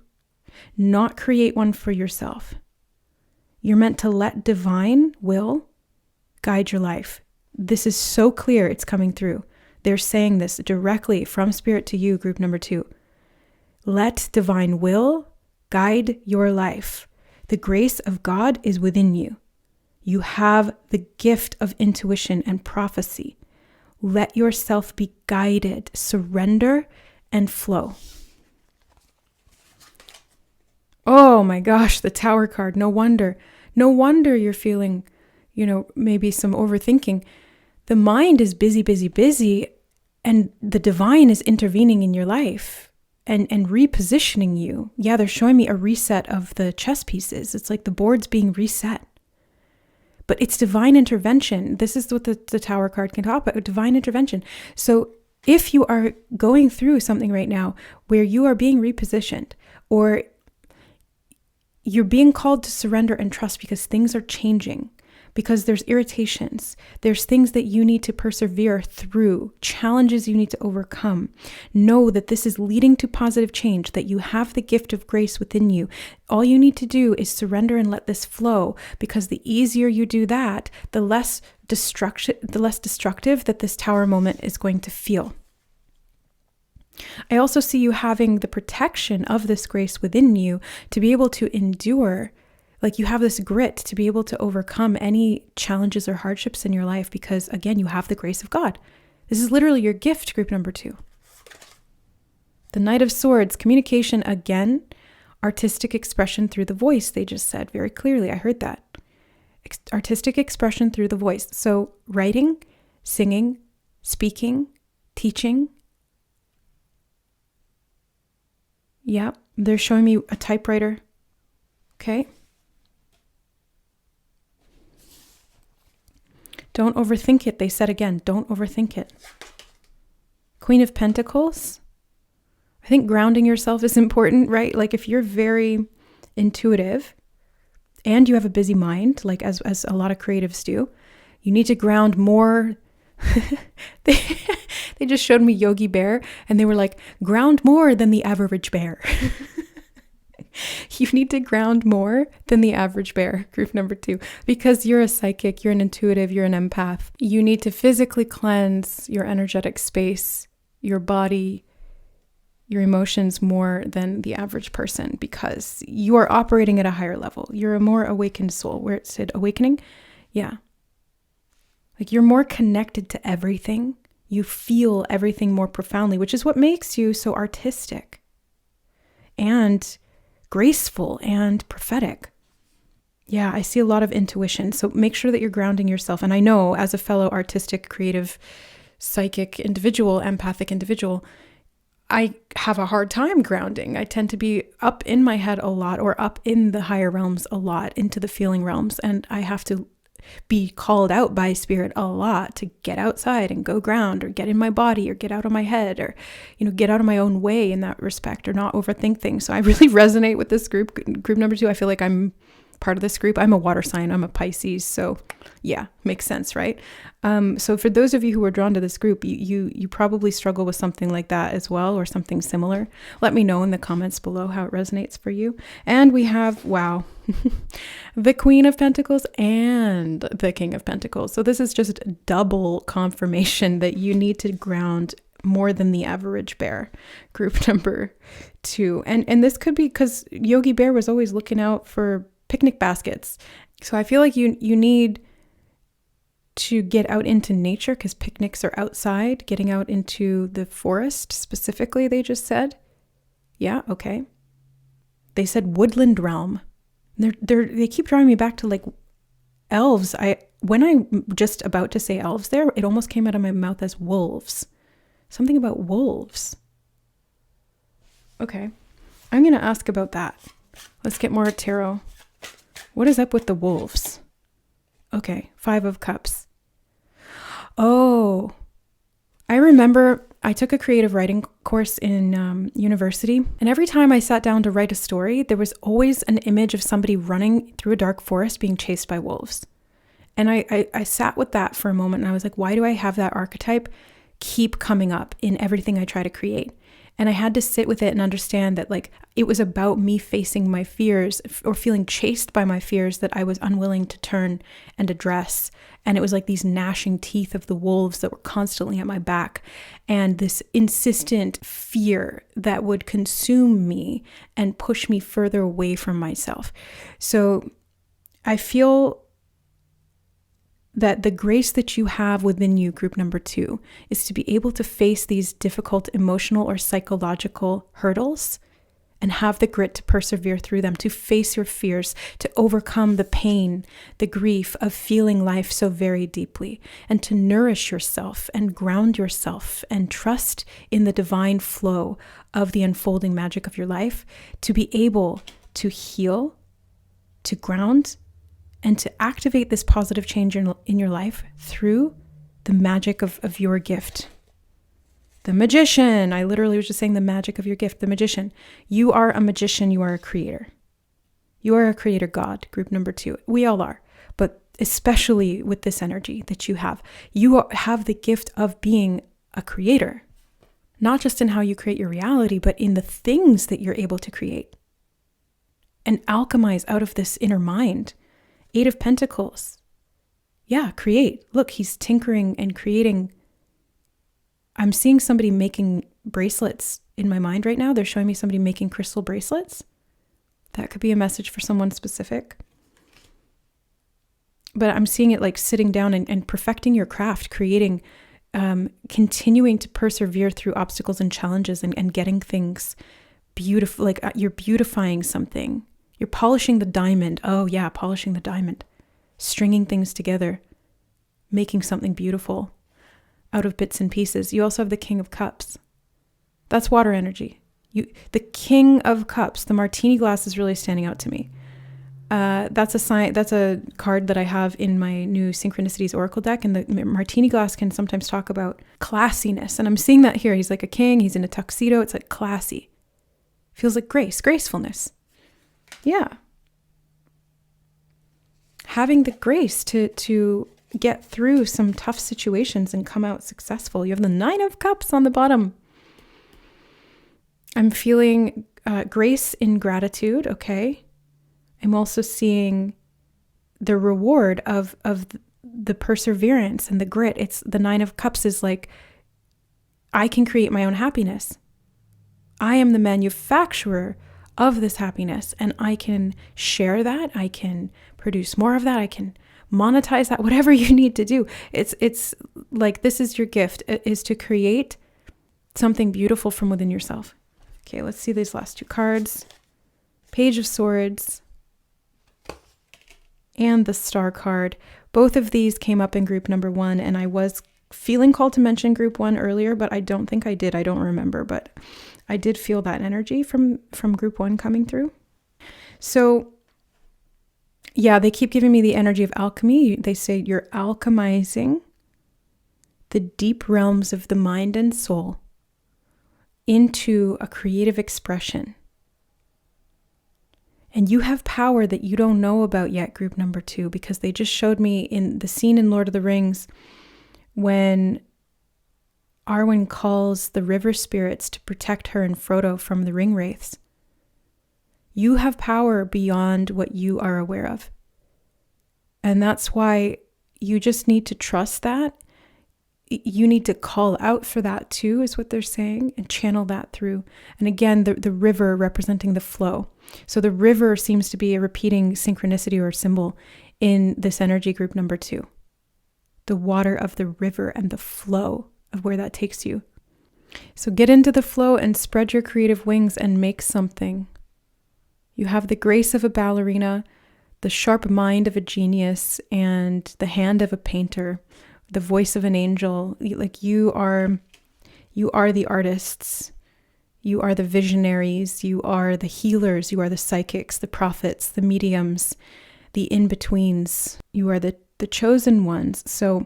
not create one for yourself. You're meant to let divine will guide your life. This is so clear, it's coming through. They're saying this directly from spirit to you, group number 2. Let divine will guide your life. The grace of God is within you. You have the gift of intuition and prophecy. Let yourself be guided, surrender, and flow. Oh my gosh, the Tower card. No wonder you're feeling, maybe some overthinking. The mind is busy, and the divine is intervening in your life. and repositioning you. Yeah, they're showing me a reset of the chess pieces. It's like the board's being reset. But it's divine intervention. This is what the Tower card can talk about, divine intervention. So if you are going through something right now where you are being repositioned, or you're being called to surrender and trust because things are changing, because there's irritations, there's things that you need to persevere through, challenges you need to overcome. Know that this is leading to positive change, that you have the gift of grace within you. All you need to do is surrender and let this flow, because the easier you do that, the less destructive that this Tower moment is going to feel. I also see you having the protection of this grace within you to be able to endure. Like, you have this grit to be able to overcome any challenges or hardships in your life because, again, you have the grace of God. This is literally your gift, group number 2. The Knight of Swords, communication again, artistic expression through the voice, they just said very clearly. I heard that. Artistic expression through the voice. So writing, singing, speaking, teaching. Yeah, they're showing me a typewriter. Okay. Don't overthink it. They said again, don't overthink it. Queen of Pentacles. I think grounding yourself is important, right? Like, if you're very intuitive and you have a busy mind, like as a lot of creatives do, you need to ground more. They just showed me Yogi Bear and they were like, ground more than the average bear. You need to ground more than the average bear, group number 2, because you're a psychic, you're an intuitive, you're an empath. You need to physically cleanse your energetic space, your body, your emotions more than the average person, because you are operating at a higher level. You're a more awakened soul. Where it said awakening, yeah. Like, you're more connected to everything. You feel everything more profoundly, which is what makes you so artistic and graceful and prophetic. Yeah, I see a lot of intuition. So make sure that you're grounding yourself. And I know, as a fellow artistic, creative, psychic individual, empathic individual, I have a hard time grounding. I tend to be up in my head a lot, or up in the higher realms a lot, into the feeling realms. And I have to be called out by spirit a lot to get outside and go ground, or get in my body, or get out of my head, or, get out of my own way in that respect, or not overthink things. So I really resonate with this group number 2. I feel like I'm part of this group. I'm a water sign. I'm a Pisces. So yeah, makes sense, right? So for those of you who are drawn to this group, you probably struggle with something like that as well, or something similar. Let me know in the comments below how it resonates for you. And we have, wow, the Queen of Pentacles and the King of Pentacles. So this is just double confirmation that you need to ground more than the average bear, group number 2. And this could be because Yogi Bear was always looking out for picnic baskets. So I feel like you need to get out into nature, because picnics are outside, getting out into the forest specifically, they just said. Yeah, okay. They said woodland realm. They keep drawing me back to like elves. When I'm just about to say elves there, it almost came out of my mouth as wolves. Something about wolves. Okay. I'm going to ask about that. Let's get more tarot. What is up with the wolves? Okay, 5 of Cups. Oh, I remember I took a creative writing course in university, and every time I sat down to write a story, there was always an image of somebody running through a dark forest being chased by wolves. And I sat with that for a moment, and I was like, why do I have that archetype keep coming up in everything I try to create? And I had to sit with it and understand that, like, it was about me facing my fears, or feeling chased by my fears that I was unwilling to turn and address. And it was like these gnashing teeth of the wolves that were constantly at my back, and this insistent fear that would consume me and push me further away from myself. So I feel that the grace that you have within you, group number 2, is to be able to face these difficult emotional or psychological hurdles and have the grit to persevere through them, to face your fears, to overcome the pain, the grief of feeling life so very deeply, and to nourish yourself and ground yourself and trust in the divine flow of the unfolding magic of your life, to be able to heal, to ground, and to activate this positive change in your life through the magic of your gift. The magician. I literally was just saying the magic of your gift, the magician. You are a magician. You are a creator. You are a creator God, group number 2. We all are, but especially with this energy that you have. You have the gift of being a creator, not just in how you create your reality, but in the things that you're able to create and alchemize out of this inner mind. 8 of Pentacles. Yeah, create. Look, he's tinkering and creating. I'm seeing somebody making bracelets in my mind right now. They're showing me somebody making crystal bracelets. That could be a message for someone specific. But I'm seeing it like sitting down and perfecting your craft, creating, continuing to persevere through obstacles and challenges and getting things beautiful. Like you're beautifying something. You're polishing the diamond. Oh yeah, polishing the diamond. Stringing things together. Making something beautiful out of bits and pieces. You also have the King of Cups. That's water energy. The King of Cups, the martini glass is really standing out to me. That's a sign. That's a card that I have in my new Synchronicities Oracle deck. And the martini glass can sometimes talk about classiness. And I'm seeing that here. He's like a king. He's in a tuxedo. It's like classy. Feels like gracefulness. Yeah. Having the grace to get through some tough situations and come out successful. You have the 9 of Cups on the bottom. I'm feeling grace in gratitude, okay? I'm also seeing the reward of the perseverance and the grit. It's the 9 of Cups is like, I can create my own happiness. I am the manufacturer of this happiness, and I can share that. I can produce more of that. I can monetize that, whatever you need to do. It's like, this is your gift, is to create something beautiful from within yourself. Okay, let's see these last 2 cards. Page of Swords and the Star card. Both of these came up in group number 1, and I was feeling called to mention group 1 earlier, but I don't think I did. I don't remember, but I did feel that energy from group 1 coming through. So yeah, they keep giving me the energy of alchemy. They say you're alchemizing the deep realms of the mind and soul into a creative expression. And you have power that you don't know about yet, group number 2, because they just showed me in the scene in Lord of the Rings when Arwen calls the river spirits to protect her and Frodo from the ring wraiths. You have power beyond what you are aware of. And that's why you just need to trust that. You need to call out for that too, is what they're saying, and channel that through. And again, the river representing the flow. So the river seems to be a repeating synchronicity or symbol in this energy group number 2. The water of the river and the flow of where that takes you. So get into the flow and spread your creative wings and make something. You have the grace of a ballerina, the sharp mind of a genius, and the hand of a painter, the voice of an angel. Like you are the artists, you are the visionaries, you are the healers, you are the psychics, the prophets, the mediums, the in-betweens. You are the chosen ones. So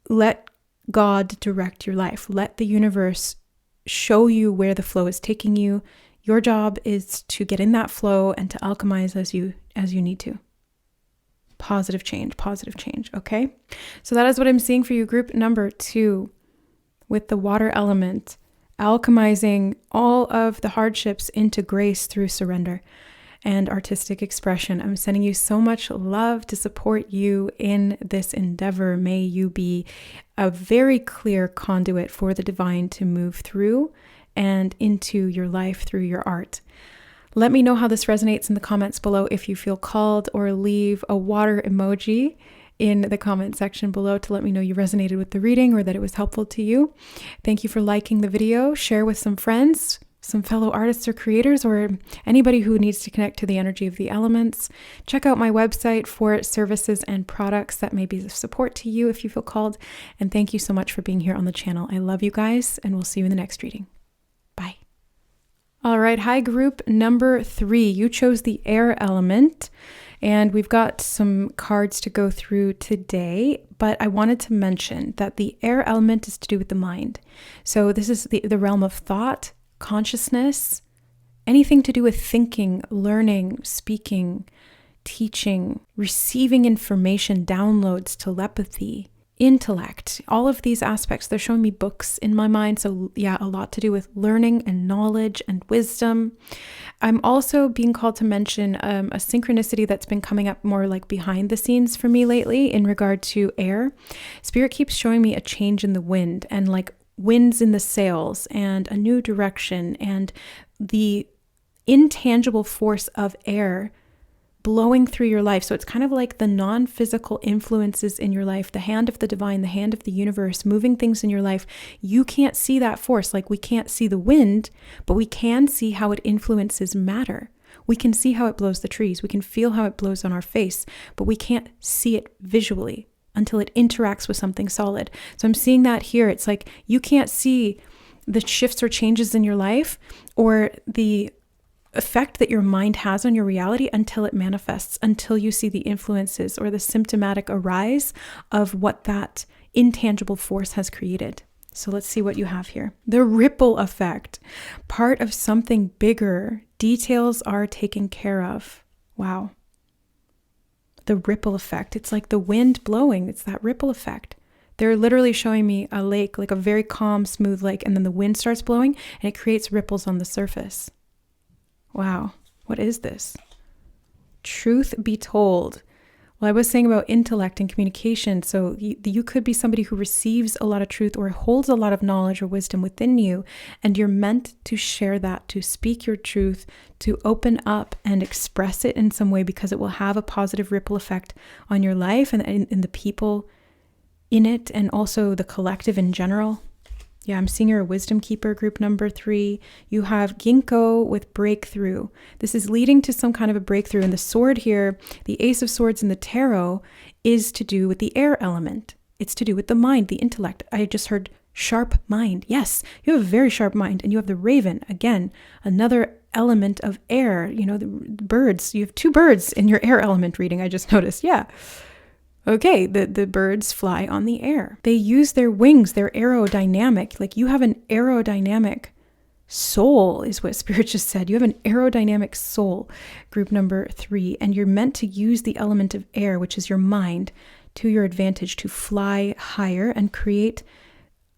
let God direct your life. Let the universe show you where the flow is taking you. Your job is to get in that flow and to alchemize as you need to. Positive change, okay? So that is what I'm seeing for you, group number 2, with the water element, alchemizing all of the hardships into grace through surrender and artistic expression. I'm sending you so much love to support you in this endeavor. May you be a very clear conduit for the divine to move through and into your life through your art. Let me know how this resonates in the comments below if you feel called, or leave a water emoji in the comment section below to let me know you resonated with the reading or that it was helpful to you. Thank you for liking the video. Share with some friends. some fellow artists or creators, or anybody who needs to connect to the energy of the elements. Check out my website for services and products that may be of support to you if you feel called. And thank you so much for being here on the channel. I love you guys, and we'll see you in the next reading. Bye. All right. Hi, group number 3. You chose the air element, and we've got some cards to go through today, but I wanted to mention that the air element is to do with the mind. So this is the realm of thought, consciousness, anything to do with thinking, learning, speaking, teaching, receiving information, downloads, telepathy, intellect, all of these aspects. They're showing me books in my mind. So yeah, a lot to do with learning and knowledge and wisdom. I'm also being called to mention a synchronicity that's been coming up more like behind the scenes for me lately in regard to air. Spirit keeps showing me a change in the wind and like winds in the sails and a new direction and the intangible force of air blowing through your life. So it's kind of like the non-physical influences in your life, the hand of the divine, the hand of the universe, moving things in your life. You can't see that force. Like we can't see the wind, but we can see how it influences matter. We can see how it blows the trees. We can feel how it blows on our face, but we can't see it visually until it interacts with something solid. So I'm seeing that here. It's like you can't see the shifts or changes in your life or the effect that your mind has on your reality until it manifests, until you see the influences or the symptomatic arise of what that intangible force has created. So let's see what you have here. The ripple effect, part of something bigger. Details are taken care of. Wow. The ripple effect. It's like the wind blowing. It's that ripple effect. They're literally showing me a lake, like a very calm, smooth lake, and then the wind starts blowing and it creates ripples on the surface. Wow. What is this? Truth be told. Well, I was saying about intellect and communication. So you could be somebody who receives a lot of truth or holds a lot of knowledge or wisdom within you, and you're meant to share that, to speak your truth, to open up and express it in some way because it will have a positive ripple effect on your life and in the people in it and also the collective in general. Yeah, I'm seeing you're a wisdom keeper, group number 3. You have ginkgo with breakthrough. This is leading to some kind of a breakthrough. And the sword here, the Ace of Swords in the tarot, is to do with the air element. It's to do with the mind, the intellect. I just heard sharp mind. Yes, you have a very sharp mind. And you have the raven, again, another element of air. You know, the birds. You have 2 birds in your air element reading, I just noticed. Yeah. Okay, the birds fly on the air. They use their wings, they're aerodynamic. Like you have an aerodynamic soul is what Spirit just said. You have an aerodynamic soul, group number 3, and you're meant to use the element of air, which is your mind, to your advantage, to fly higher and create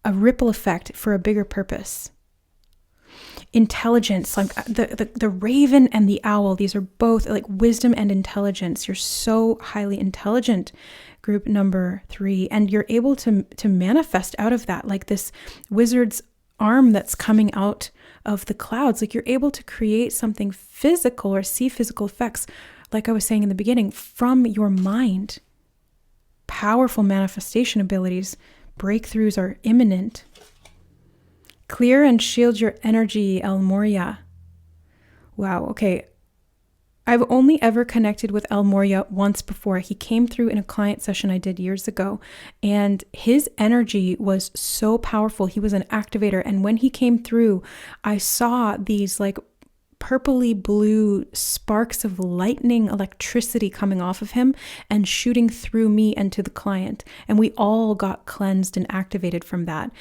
a ripple effect for a bigger purpose. Intelligence, like the raven and the owl, these are both like wisdom and intelligence. You're so highly intelligent, group number 3, and you're able to manifest out of that, like this wizard's arm that's coming out of the clouds. Like you're able to create something physical or see physical effects, like I was saying in the beginning, from your mind. Powerful manifestation abilities. Breakthroughs are imminent. Clear and shield your energy, El Moria. Wow, okay. I've only ever connected with El Moria once before. He came through in a client session I did years ago, and his energy was so powerful. He was an activator, and when he came through, I saw these like purpley blue sparks of lightning electricity coming off of him and shooting through me and to the client. And we all got cleansed and activated from that.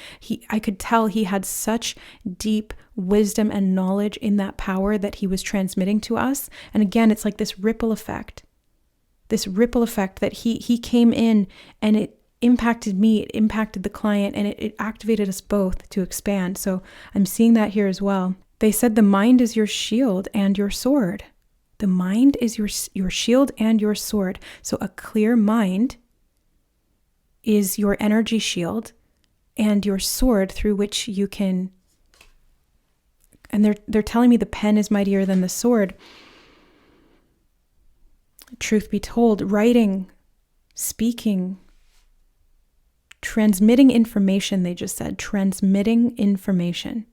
I could tell he had such deep wisdom and knowledge in that power that he was transmitting to us. And again, it's like this ripple effect that he came in and it impacted me, it impacted the client, and it activated us both to expand. So I'm seeing that here as well. They said the mind is your shield and your sword. The mind is your shield and your sword. So a clear mind is your energy shield and your sword through which you can, and they're telling me the pen is mightier than the sword. Truth be told, writing, speaking, transmitting information, they just said, transmitting information.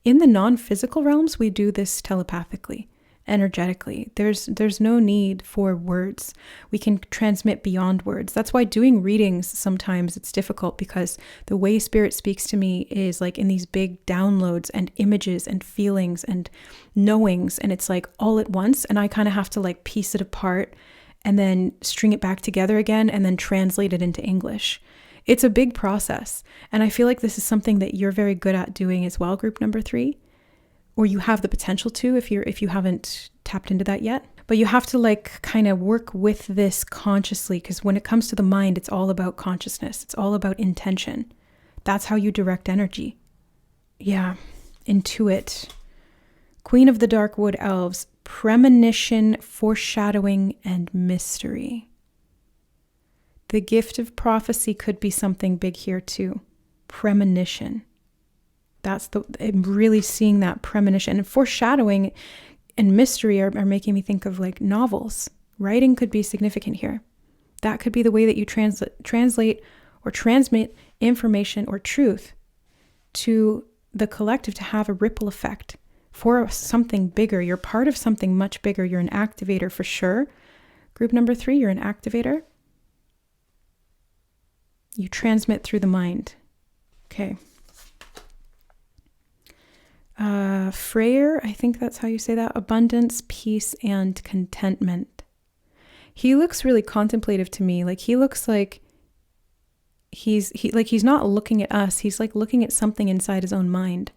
In the non-physical realms, we do this telepathically, energetically. There's no need for words. We can transmit beyond words. That's why doing readings, sometimes it's difficult, because the way spirit speaks to me is like in these big downloads and images and feelings and knowings, and it's like all at once, and I kind of have to like piece it apart and then string it back together again and then translate it into English. It's a big process. And I feel like this is something that you're very good at doing as well, group number 3, or you have the potential to if you haven't tapped into that yet. But you have to like kind of work with this consciously, because when it comes to the mind, it's all about consciousness. It's all about intention. That's how you direct energy. Yeah, intuit. Queen of the Dark Wood Elves, premonition, foreshadowing, and mystery. The gift of prophecy could be something big here too. Premonition. I'm really seeing that premonition. And foreshadowing and mystery are making me think of like novels. Writing could be significant here. That could be the way that you translate or transmit information or truth to the collective to have a ripple effect for something bigger. You're part of something much bigger. You're an activator for sure. Group number 3, you're an activator. You transmit through the mind. Okay. Freyr, I think that's how you say that. Abundance, peace, and contentment. He looks really contemplative to me. Like he looks like he's not looking at us. He's like looking at something inside his own mind.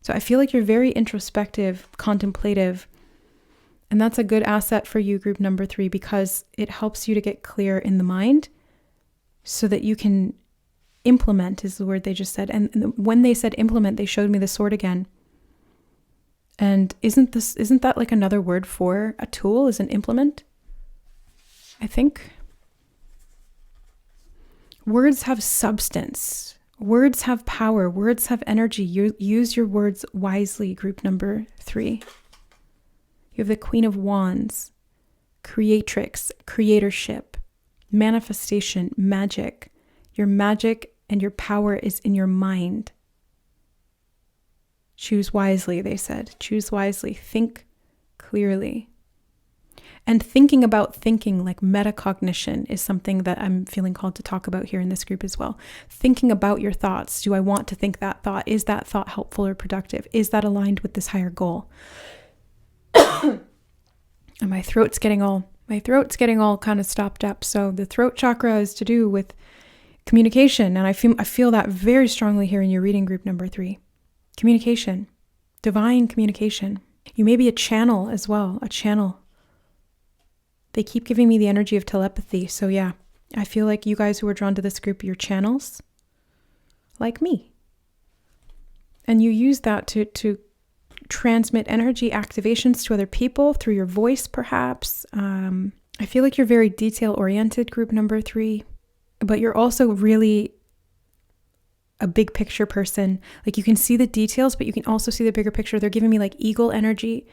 So I feel like you're very introspective, contemplative, and that's a good asset for you, group number 3, because it helps you to get clear in the mind so that you can implement, is the word they just said. And when they said implement, they showed me the sword again. And isn't that like another word for a tool, is an implement? I think. Words have substance. Words have power. Words have energy. Use your words wisely, group number 3. You have the Queen of Wands, creatrix, creatorship, manifestation, magic. Your magic and your power is in your mind. Choose wisely, they said. Choose wisely. Think clearly. And thinking about thinking, like metacognition, is something that I'm feeling called to talk about here in this group as well. Thinking about your thoughts. Do I want to think that thought? Is that thought helpful or productive? Is that aligned with this higher goal? And my throat's getting all kind of stopped up. So the throat chakra is to do with communication. And I feel that very strongly here in your reading, group number 3. Communication, divine communication. You may be a channel as well, a channel. They keep giving me the energy of telepathy. So yeah, I feel like you guys who are drawn to this group, you're channels like me. And you use that to transmit energy activations to other people through your voice, perhaps. I feel like you're very detail-oriented, group number 3, but you're also really a big picture person. Like you can see the details, but you can also see the bigger picture. They're giving me like eagle energy,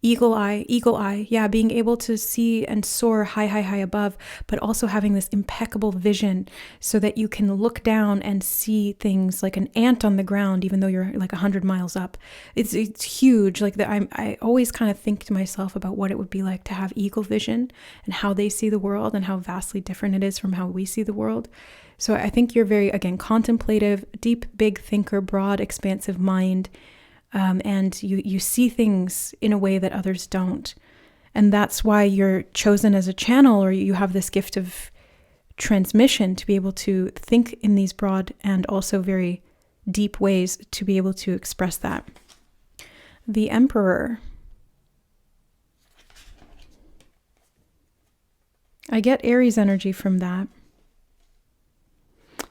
eagle eye. Yeah, being able to see and soar high above, but also having this impeccable vision so that you can look down and see things like an ant on the ground, even though you're like 100 miles up. It's huge. Like that, I always kind of think to myself about what it would be like to have eagle vision and how they see the world and how vastly different it is from how we see the world. So I think you're very, again, contemplative, deep, big thinker, broad, expansive mind. And you see things in a way that others don't. And that's why you're chosen as a channel, or you have this gift of transmission to be able to think in these broad and also very deep ways to be able to express that. The Emperor. I get Aries energy from that.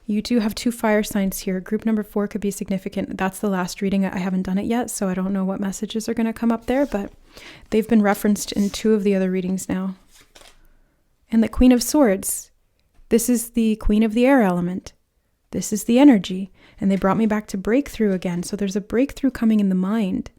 You do have 2 fire signs here. Group number 4 could be significant. That's the last reading. I haven't done it yet, so I don't know what messages are going to come up there, but they've been referenced in 2 of the other readings now. And the Queen of Swords. This is the Queen of the air element. This is the energy. And they brought me back to breakthrough again. So there's a breakthrough coming in the mind.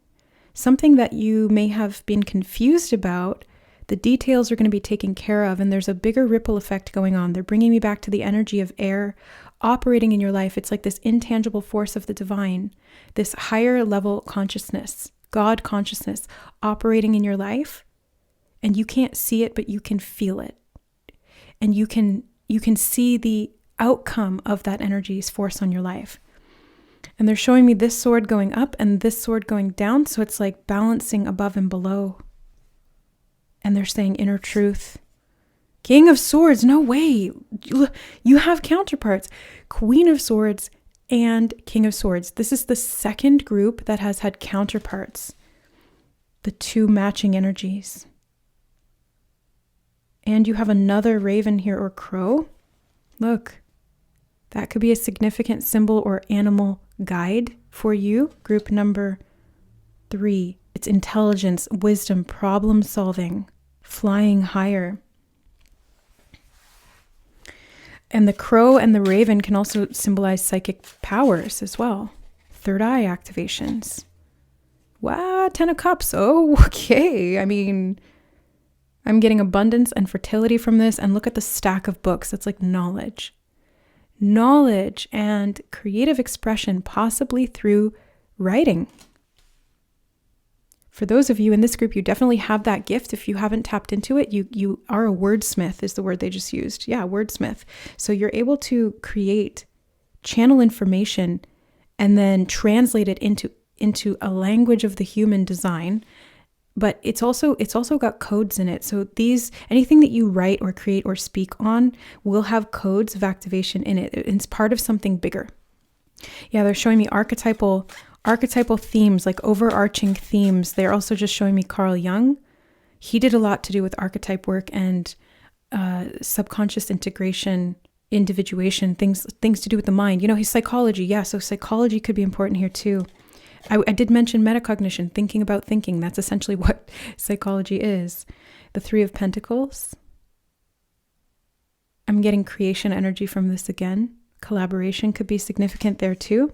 Something that you may have been confused about. The details are going to be taken care of, and there's a bigger ripple effect going on. They're bringing me back to the energy of air, operating in your life. It's like this intangible force of the divine, this higher level consciousness, God consciousness operating in your life. And you can't see it, but you can feel it. And you can see the outcome of that energy's force on your life. And they're showing me this sword going up and this sword going down. So it's like balancing above and below. And they're saying inner truth. King of Swords, no way. You have counterparts. Queen of Swords and King of Swords. This is the second group that has had counterparts. The two matching energies. And you have another raven here or crow. Look, that could be a significant symbol or animal guide for you. Group number 3. It's intelligence, wisdom, problem solving, flying higher. And the crow and the raven can also symbolize psychic powers as well. Third eye activations. Wow, 10 of Cups. Oh, okay. I mean, I'm getting abundance and fertility from this. And look at the stack of books. That's like knowledge. Knowledge and creative expression, possibly through writing. For those of you in this group, you definitely have that gift. If you haven't tapped into it, you are a wordsmith is the word they just used. Yeah, wordsmith. So you're able to create, channel information, and then translate it into a language of the human design. But it's also got codes in it. So anything that you write or create or speak on will have codes of activation in it. It's part of something bigger. Yeah, they're showing me archetypal themes, like overarching themes. They're also just showing me Carl Jung. He did a lot to do with archetype work and subconscious integration, individuation, things to do with the mind. You know, his psychology. Yeah, so psychology could be important here too. I did mention metacognition, thinking about thinking. That's essentially what psychology is. The 3 of Pentacles. I'm getting creation energy from this again. Collaboration could be significant there too.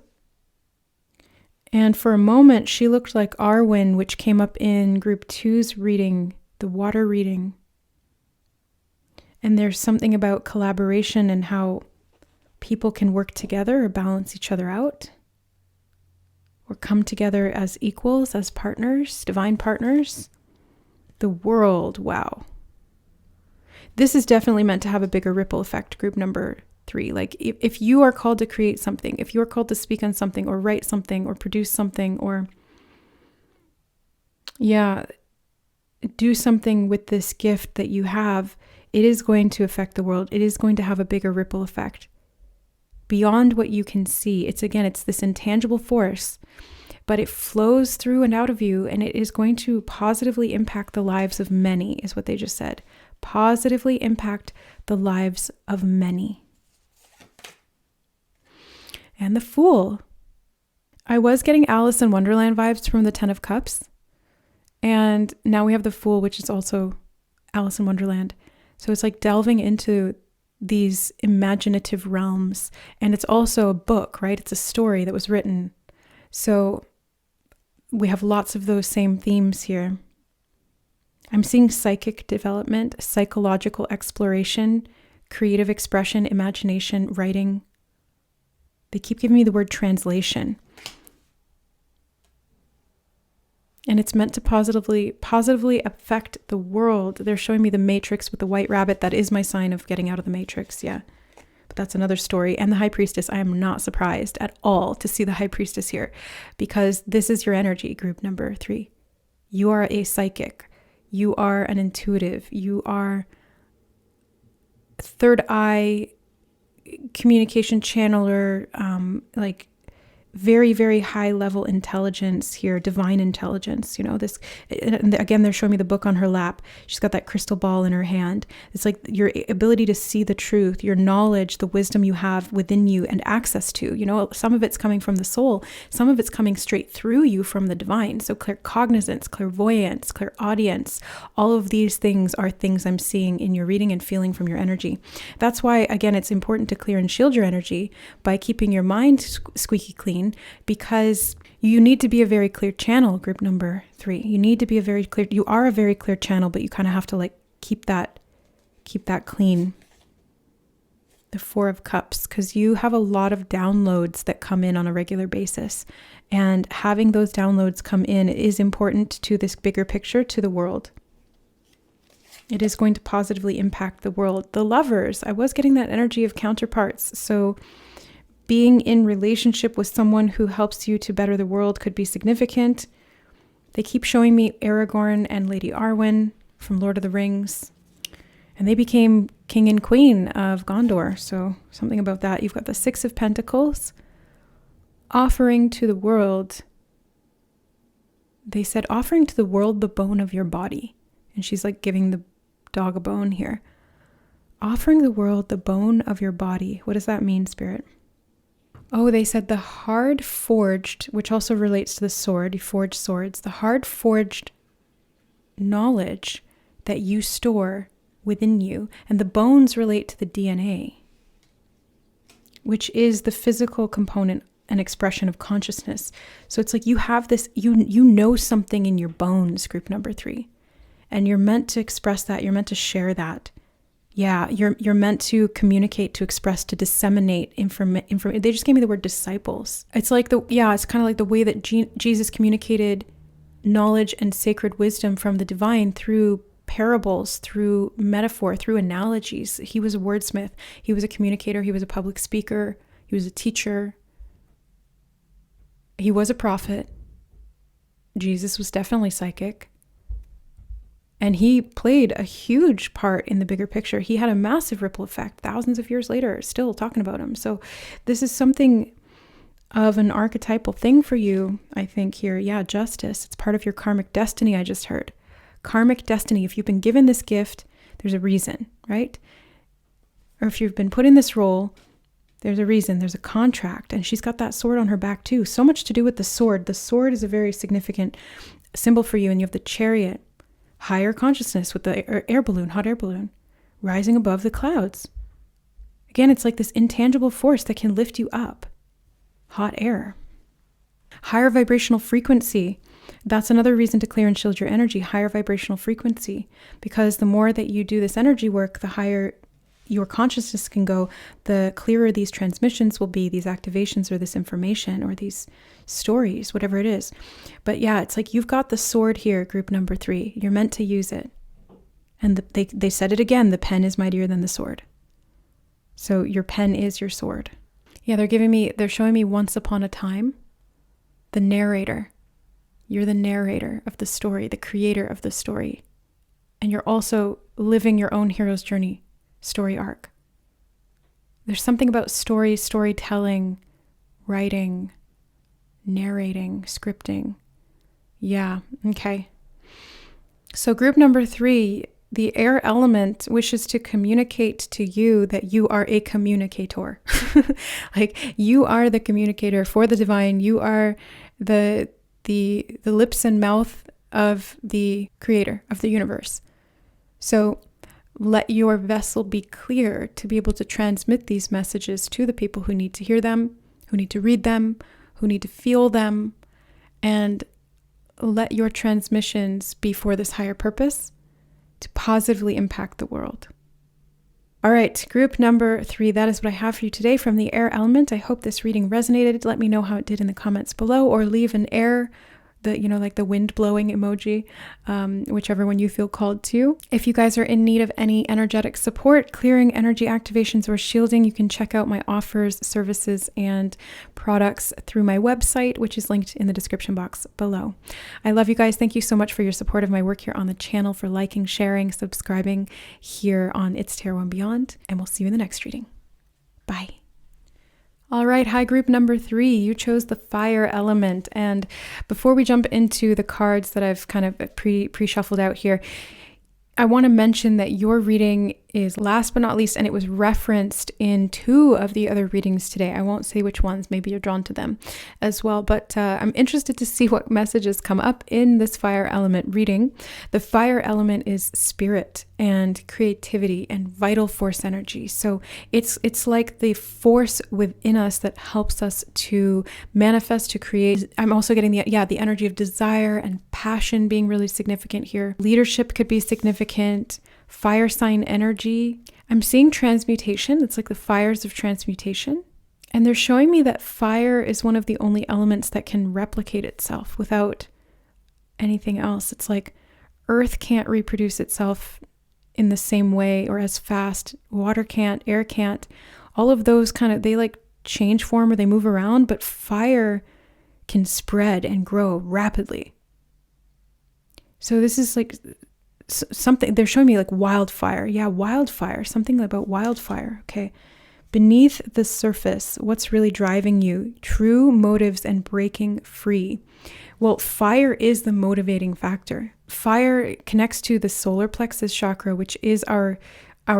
And for a moment, she looked like Arwen, which came up in group 2's reading, the water reading. And there's something about collaboration and how people can work together or balance each other out. Or come together as equals, as partners, divine partners. The world, wow. This is definitely meant to have a bigger ripple effect, group number 3. Like if you are called to create something, if you are called to speak on something or write something or produce something or do something with this gift that you have, it is going to affect the world. It is going to have a bigger ripple effect beyond what you can see. It's this intangible force, but it flows through and out of you, and it is going to positively impact the lives of many, is what they just said. Positively impact the lives of many. And the Fool. I was getting Alice in Wonderland vibes from the 10 of Cups, and now we have the Fool, which is also Alice in Wonderland. So it's like delving into these imaginative realms. And it's also a book, right? It's a story that was written. So we have lots of those same themes here. I'm seeing psychic development, psychological exploration, creative expression, imagination, writing. They keep giving me the word translation. And it's meant to positively affect the world. They're showing me the Matrix with the white rabbit. That is my sign of getting out of the Matrix, yeah. But that's another story. And the High Priestess, I am not surprised at all to see the High Priestess here, because this is your energy, group number 3. You are a psychic. You are an intuitive. You are third eye communication channeler, like very, very high level intelligence here, divine intelligence, this, and again, they're showing me the book on her lap. She's got that crystal ball in her hand. It's like your ability to see the truth, your knowledge, the wisdom you have within you and access to, some of it's coming from the soul. Some of it's coming straight through you from the divine. So claircognizance, clairvoyance, clairaudience, all of these things are things I'm seeing in your reading and feeling from your energy. That's why, again, it's important to clear and shield your energy by keeping your mind squeaky clean, because you need to be a very clear channel, group number 3. You need to be you are a very clear channel, but you kind of have to keep that clean. the Four of Cups, because you have a lot of downloads that come in on a regular basis. And having those downloads come in is important to this bigger picture, to the world. It is going to positively impact the world. The Lovers, I was getting that energy of counterparts. So being in relationship with someone who helps you to better the world could be significant. They keep showing me Aragorn and Lady Arwen from Lord of the Rings. And they became king and queen of Gondor. So something about that. You've got the Six of Pentacles. Offering to the world. They said offering to the world the bone of your body. And she's like giving the dog a bone here. Offering the world the bone of your body. What does that mean, Spirit? Oh, they said the hard forged, which also relates to the sword. You forge swords. The hard forged knowledge that you store within you. And the bones relate to the DNA, which is the physical component and expression of consciousness. So it's like you have this, you know something in your bones, group number 3. And you're meant to express that. You're meant to share that. Yeah, you're meant to communicate, to express, to disseminate information. They just gave me the word disciples. It's like it's kind of like the way that Jesus communicated knowledge and sacred wisdom from the divine through parables, through metaphor, through analogies. He was a wordsmith. He was a communicator. He was a public speaker. He was a teacher. He was a prophet. Jesus was definitely psychic. And he played a huge part in the bigger picture. He had a massive ripple effect thousands of years later, still talking about him. So this is something of an archetypal thing for you, I think here. Yeah, justice. It's part of your karmic destiny, I just heard. Karmic destiny. If you've been given this gift, there's a reason, right? Or if you've been put in this role, there's a reason, there's a contract. And she's got that sword on her back too. So much to do with the sword. The sword is a very significant symbol for you. And you have the Chariot. Higher consciousness with the air balloon, hot air balloon, rising above the clouds. Again, it's like this intangible force that can lift you up. Hot air. Higher vibrational frequency. That's another reason to clear and shield your energy. Higher vibrational frequency. Because the more that you do this energy work, the higher your consciousness can go, the clearer these transmissions will be, these activations or this information or these stories, whatever it is. But yeah, it's like you've got the sword here, group number 3. You're meant to use it. And they said it again, the pen is mightier than the sword. So your pen is your sword. Yeah, they're showing me once upon a time, the narrator. You're the narrator of the story, the creator of the story. And you're also living your own hero's journey. Story arc. There's something about storytelling, writing, narrating, scripting. Yeah, okay. So group number 3, the air element wishes to communicate to you that you are a communicator. Like you are the communicator for the divine. You are the lips and mouth of the creator of the universe. So let your vessel be clear to be able to transmit these messages to the people who need to hear them, who need to read them, who need to feel them, and let your transmissions be for this higher purpose to positively impact the world. All right, group number 3, that is what I have for you today from the air element. I hope this reading resonated. Let me know how it did in the comments below, or leave an air, like the wind blowing emoji, whichever one you feel called to. If you guys are in need of any energetic support, clearing energy activations or shielding, you can check out my offers, services, and products through my website, which is linked in the description box below. I love you guys. Thank you so much for your support of my work here on the channel, for liking, sharing, subscribing here on It's Tarot and Beyond, and we'll see you in the next reading. Bye. All right, hi group number 3, you chose the fire element. And before we jump into the cards that I've kind of pre-shuffled out here, I want to mention that your reading is last but not least, and it was referenced in 2 of the other readings today. I won't say which ones, maybe you're drawn to them as well, but I'm interested to see what messages come up in this fire element reading. The fire element is spirit and creativity and vital force energy. So it's like the force within us that helps us to manifest, to create. I'm also getting the energy of desire and passion being really significant here. Leadership could be significant. Fire sign energy. I'm seeing transmutation. It's like the fires of transmutation. And they're showing me that fire is one of the only elements that can replicate itself without anything else. It's like earth can't reproduce itself in the same way or as fast. Water can't, air can't. All of those they like change form or they move around, but fire can spread and grow rapidly. So this is like something, they're showing me like wildfire. Yeah, wildfire, something about wildfire. Okay. Beneath the surface, what's really driving you? True motives and breaking free. Well, fire is the motivating factor. Fire connects to the solar plexus chakra, which is our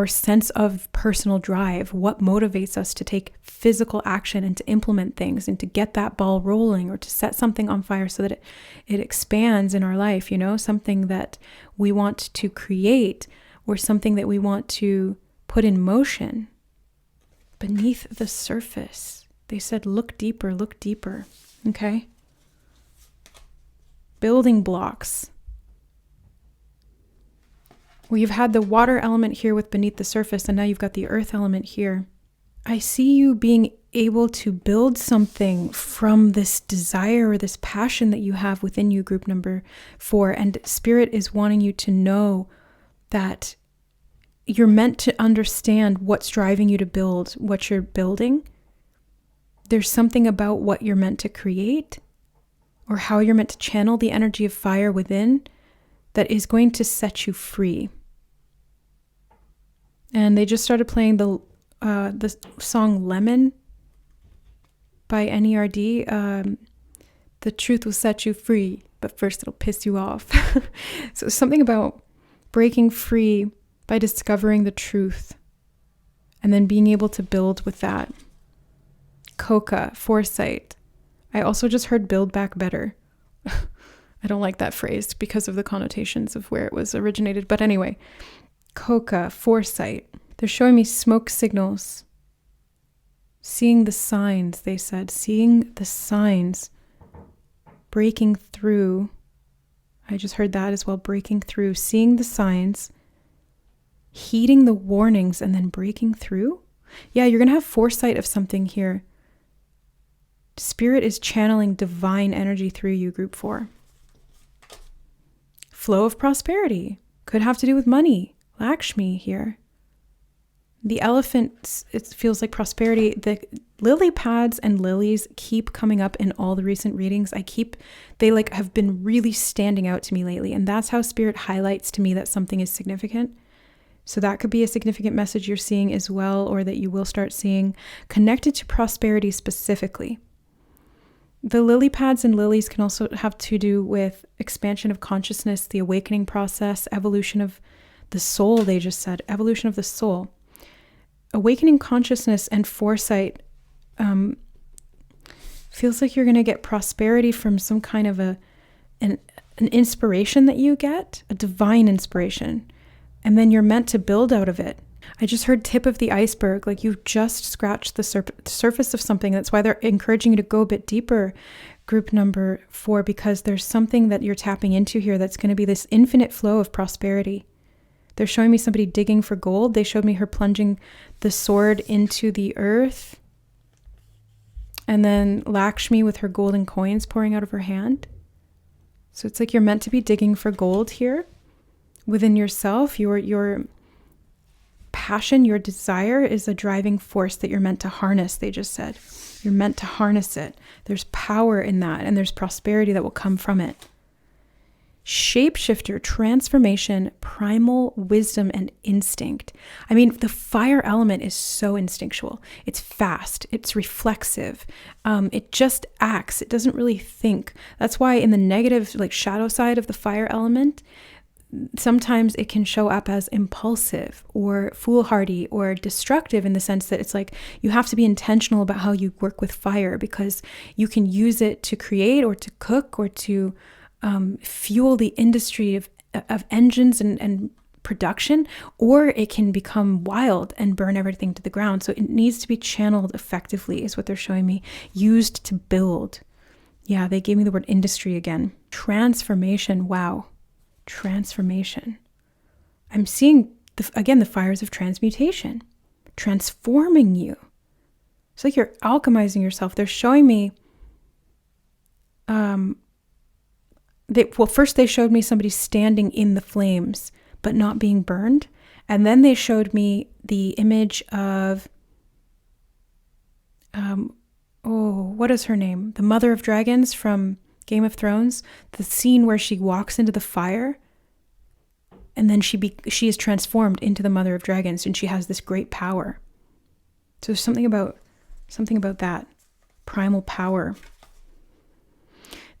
sense of personal drive, what motivates us to take physical action and to implement things and to get that ball rolling or to set something on fire so that it expands in our life, something that we want to create or something that we want to put in motion. Beneath the surface, they said, look deeper, okay? Building blocks. Well, you've had the water element here with beneath the surface, and now you've got the earth element here. I see you being able to build something from this desire or this passion that you have within you, group number 4, and Spirit is wanting you to know that you're meant to understand what's driving you to build what you're building. There's something about what you're meant to create or how you're meant to channel the energy of fire within that is going to set you free. And they just started playing the song Lemon by NERD. The truth will set you free, but first it'll piss you off. So something about breaking free by discovering the truth and then being able to build with that. Coca, foresight. I also just heard build back better. I don't like that phrase because of the connotations of where it was originated. But anyway, Coca, foresight. They're showing me smoke signals. Seeing the signs, they said. Seeing the signs. Breaking through. I just heard that as well. Breaking through. Seeing the signs. Heeding the warnings and then breaking through. Yeah, you're going to have foresight of something here. Spirit is channeling divine energy through you, group 4. Flow of prosperity. Could have to do with money. Lakshmi here. The elephant, it feels like prosperity. The lily pads and lilies keep coming up in all the recent readings. They have been really standing out to me lately. And that's how Spirit highlights to me that something is significant. So that could be a significant message you're seeing as well, or that you will start seeing connected to prosperity specifically. The lily pads and lilies can also have to do with expansion of consciousness, the awakening process, evolution of the soul, they just said, evolution of the soul. Awakening consciousness and foresight feels like you're going to get prosperity from some kind of an inspiration that you get, a divine inspiration. And then you're meant to build out of it. I just heard tip of the iceberg, like you've just scratched the surface of something. That's why they're encouraging you to go a bit deeper, group number 4, because there's something that you're tapping into here that's going to be this infinite flow of prosperity. They're showing me somebody digging for gold. They showed me her plunging the sword into the earth. And then Lakshmi with her golden coins pouring out of her hand. So it's like you're meant to be digging for gold here. Within yourself, your passion, your desire is a driving force that you're meant to harness, they just said. You're meant to harness it. There's power in that, and there's prosperity that will come from it. Shapeshifter, transformation, primal wisdom, and instinct. I mean, the fire element is so instinctual. It's fast. It's reflexive. It just acts. It doesn't really think. That's why in the negative, like shadow side of the fire element, sometimes it can show up as impulsive or foolhardy or destructive in the sense that it's like you have to be intentional about how you work with fire, because you can use it to create or to cook or to fuel the industry of engines and production, or it can become wild and burn everything to the ground. So it needs to be channeled effectively is what they're showing me, used to build. Yeah, they gave me the word industry again. Transformation, wow. Transformation. I'm seeing again, the fires of transmutation, transforming you. It's like you're alchemizing yourself. They're showing me, first they showed me somebody standing in the flames, but not being burned. And then they showed me the image of, what is her name? The Mother of Dragons from Game of Thrones. The scene where she walks into the fire, and then she is transformed into the Mother of Dragons, and she has this great power. So there's something about that primal power.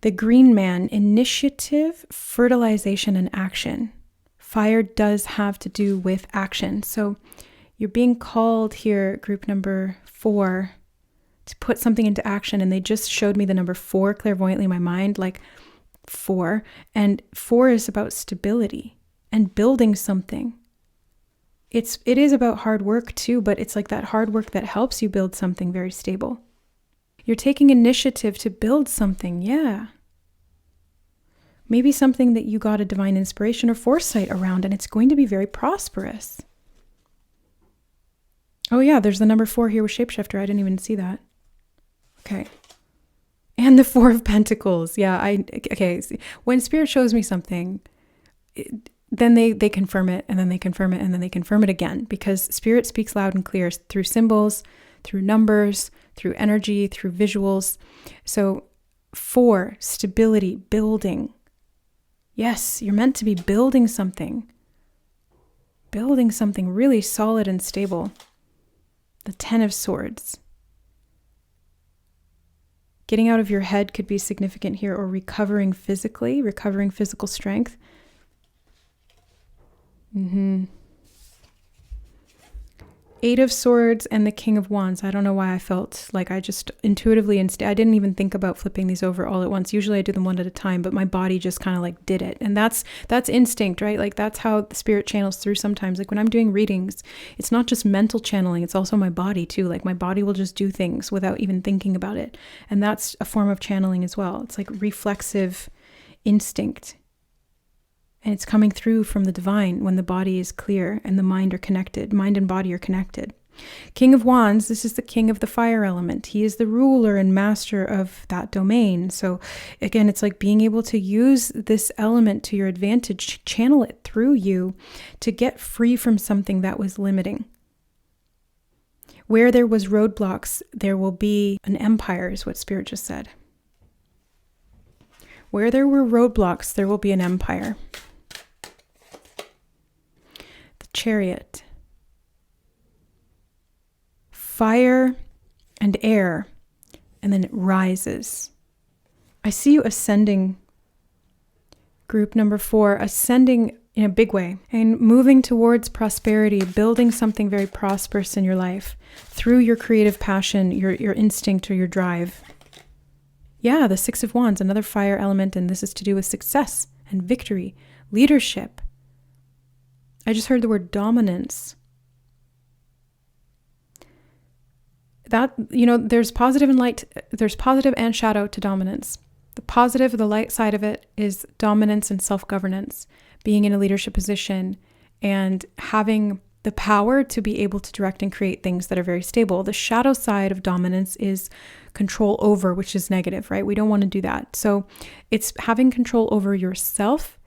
The Green Man, initiative, fertilization, and action. Fire does have to do with action. So you're being called here, group number 4, to put something into action. And they just showed me the number 4 clairvoyantly in my mind, like 4. And 4 is about stability and building something. It is about hard work too, but it's like that hard work that helps you build something very stable. You're taking initiative to build something, yeah. Maybe something that you got a divine inspiration or foresight around, and it's going to be very prosperous. Oh yeah, there's the number 4 here with Shapeshifter. I didn't even see that. Okay. And the 4 of Pentacles. Yeah, okay. When Spirit shows me something, then they confirm it, and then they confirm it, and then they confirm it again, because Spirit speaks loud and clear through symbols, through numbers, through energy, through visuals. So 4, stability, building. Yes, you're meant to be building something really solid and stable. The 10 of Swords. Getting out of your head could be significant here, or recovering physical strength. Mm-hmm. 8 of Swords and the King of Wands. I don't know why I felt like I just intuitively, I didn't even think about flipping these over all at once. Usually I do them one at a time, but my body just kind of like did it. And that's instinct, right? Like that's how the Spirit channels through sometimes. Like when I'm doing readings, it's not just mental channeling, it's also my body too. Like my body will just do things without even thinking about it. And that's a form of channeling as well. It's like reflexive instinct. And it's coming through from the divine when the body is clear and the mind are connected. Mind and body are connected. King of Wands, this is the king of the fire element. He is the ruler and master of that domain. So again, it's like being able to use this element to your advantage, channel it through you to get free from something that was limiting. Where there was roadblocks, there will be an empire, is what Spirit just said. Where there were roadblocks, there will be an empire. Chariot, fire and air, and then it rises. I see you ascending, group number 4, ascending in a big way and moving towards prosperity, building something very prosperous in your life through your creative passion, your instinct or your drive. Yeah, the 6 of Wands, another fire element, and this is to do with success and victory, leadership. I just heard the word dominance. That, there's positive and light, there's positive and shadow to dominance. The positive, the light side of it is dominance and self-governance, being in a leadership position and having the power to be able to direct and create things that are very stable. The shadow side of dominance is control over, which is negative, right? We don't want to do that. So it's having control over yourself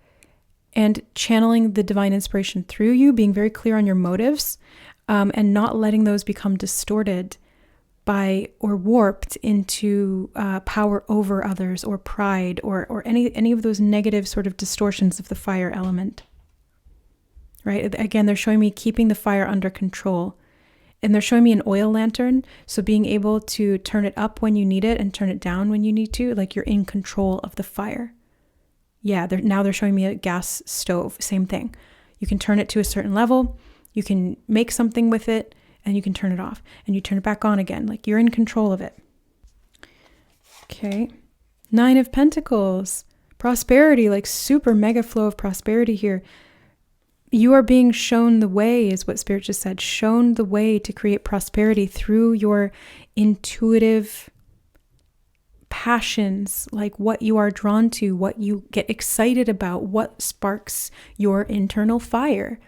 and channeling the divine inspiration through you, being very clear on your motives, and not letting those become distorted by or warped into power over others or pride or any of those negative sort of distortions of the fire element. Right? Again, they're showing me keeping the fire under control. And they're showing me an oil lantern. So being able to turn it up when you need it and turn it down when you need to, like you're in control of the fire. Yeah, now they're showing me a gas stove. Same thing. You can turn it to a certain level. You can make something with it and you can turn it off and you turn it back on again. Like you're in control of it. Okay. 9 of Pentacles. Prosperity, like super mega flow of prosperity here. You are being shown the way, is what Spirit just said. Shown the way to create prosperity through your intuitive passions, like what you are drawn to, what you get excited about, what sparks your internal fire.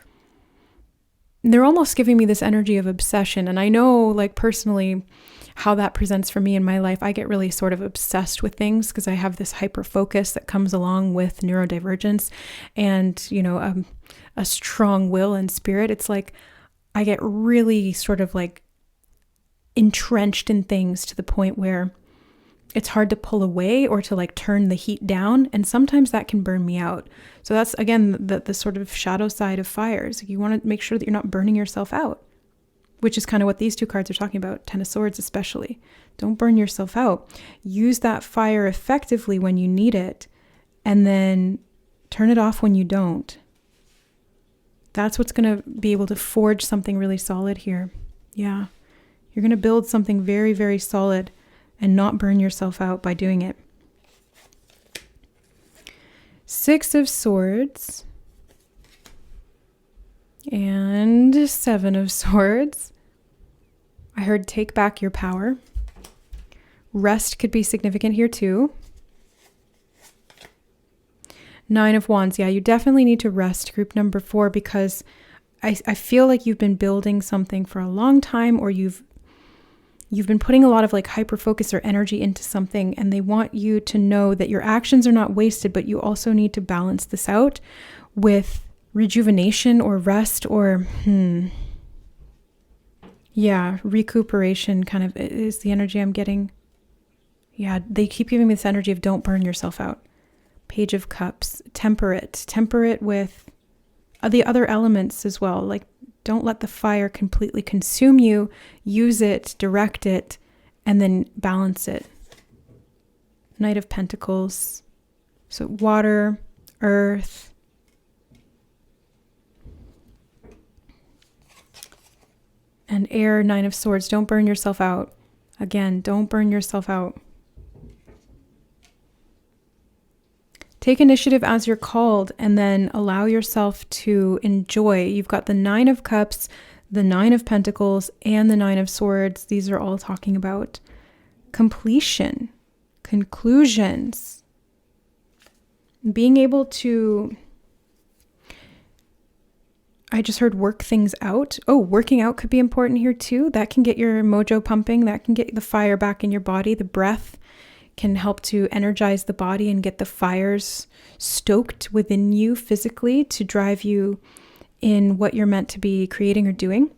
they're almost giving me this energy of obsession. And I know, like, personally, how that presents for me in my life. I get really sort of obsessed with things because I have this hyper focus that comes along with neurodivergence and, a strong will and spirit. It's like I get really sort of like entrenched in things to the point where it's hard to pull away or to like turn the heat down. And sometimes that can burn me out. So that's, again, the sort of shadow side of fires. You want to make sure that you're not burning yourself out, which is kind of what these two cards are talking about. Ten of Swords especially. Don't burn yourself out. Use that fire effectively when you need it, and then turn it off when you don't. That's what's going to be able to forge something really solid here. Yeah. You're going to build something very, very solid and not burn yourself out by doing it. Six of Swords and Seven of Swords. I heard take back your power. Rest could be significant here too. Nine of Wands. Yeah, you definitely need to rest, group number 4, because I feel like you've been building something for a long time, or you've been putting a lot of like hyper focus or energy into something, and they want you to know that your actions are not wasted, but you also need to balance this out with rejuvenation or rest or recuperation kind of is the energy I'm getting. Yeah, they keep giving me this energy of don't burn yourself out. Page of Cups, temper it with the other elements as well. Like, don't let the fire completely consume you. Use it, direct it, and then balance it. Knight of Pentacles. So water, earth. And air, Nine of Swords. Don't burn yourself out. Again, don't burn yourself out. Take initiative as you're called, and then allow yourself to enjoy. You've got the Nine of Cups, the Nine of Pentacles, and the Nine of Swords. These are all talking about completion, conclusions, being able to, I just heard work things out. Oh, working out could be important here too. That can get your mojo pumping. That can get the fire back in your body. The breath can help to energize the body and get the fires stoked within you physically to drive you in what you're meant to be creating or doing.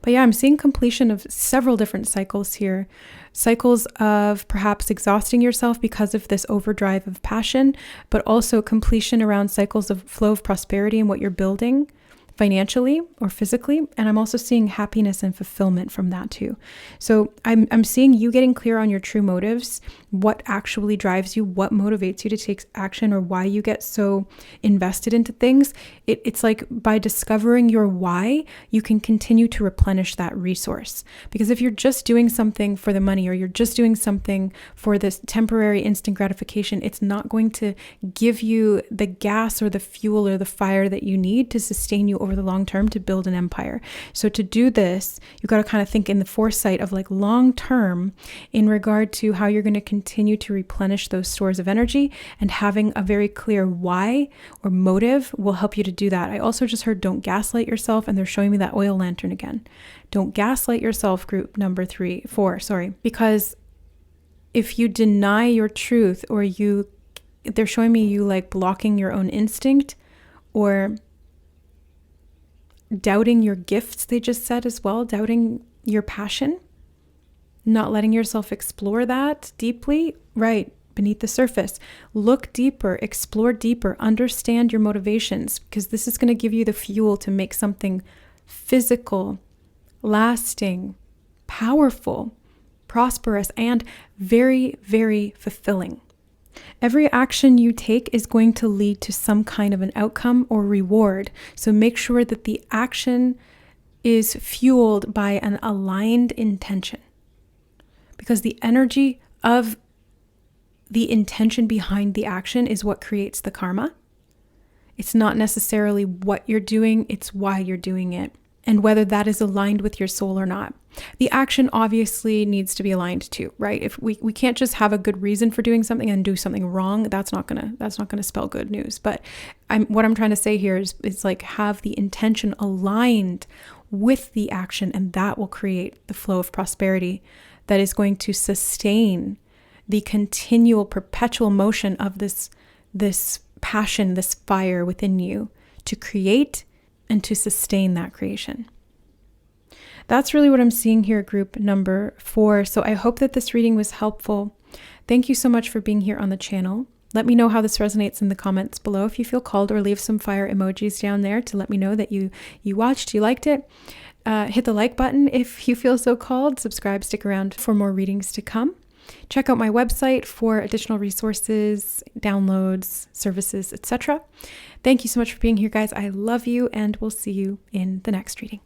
But yeah, I'm seeing completion of several different cycles here. Cycles of perhaps exhausting yourself because of this overdrive of passion, but also completion around cycles of flow of prosperity and what you're building financially or physically. And I'm also seeing happiness and fulfillment from that too. So I'm seeing you getting clear on your true motives, what actually drives you, what motivates you to take action, or why you get so invested into things. It's like by discovering your why, you can continue to replenish that resource. Because if you're just doing something for the money, or you're just doing something for this temporary instant gratification, it's not going to give you the gas or the fuel or the fire that you need to sustain you over the long term to build an empire. So to do this, you've got to kind of think in the foresight of like long term in regard to how you're going to continue to replenish those stores of energy, and having a very clear why or motive will help you to do that. I also just heard don't gaslight yourself, and they're showing me that oil lantern again. Don't gaslight yourself, group number 4, because if you deny your truth, or they're showing me you like blocking your own instinct or doubting your gifts, they just said as well, doubting your passion, not letting yourself explore that deeply, right, beneath the surface. Look deeper, explore deeper, understand your motivations, because this is going to give you the fuel to make something physical, lasting, powerful, prosperous, and very, very fulfilling. Every action you take is going to lead to some kind of an outcome or reward. So make sure that the action is fueled by an aligned intention, because the energy of the intention behind the action is what creates the karma. It's not necessarily what you're doing, it's why you're doing it. and whether that is aligned with your soul or not. The action obviously needs to be aligned too, right? If we can't just have a good reason for doing something and do something wrong, that's not gonna spell good news. But what I'm trying to say here is like, have the intention aligned with the action, and that will create the flow of prosperity that is going to sustain the continual, perpetual motion of this passion, this fire within you to create and to sustain that creation. That's really what I'm seeing here, group number 4. So I hope that this reading was helpful. Thank you so much for being here on the channel. Let me know how this resonates in the comments below if you feel called, or leave some fire emojis down there to let me know that you watched, you liked it. Hit the like button if you feel so called. Subscribe, stick around for more readings to come. Check out my website for additional resources, downloads, services, etc. Thank you so much for being here, guys. I love you, and we'll see you in the next reading.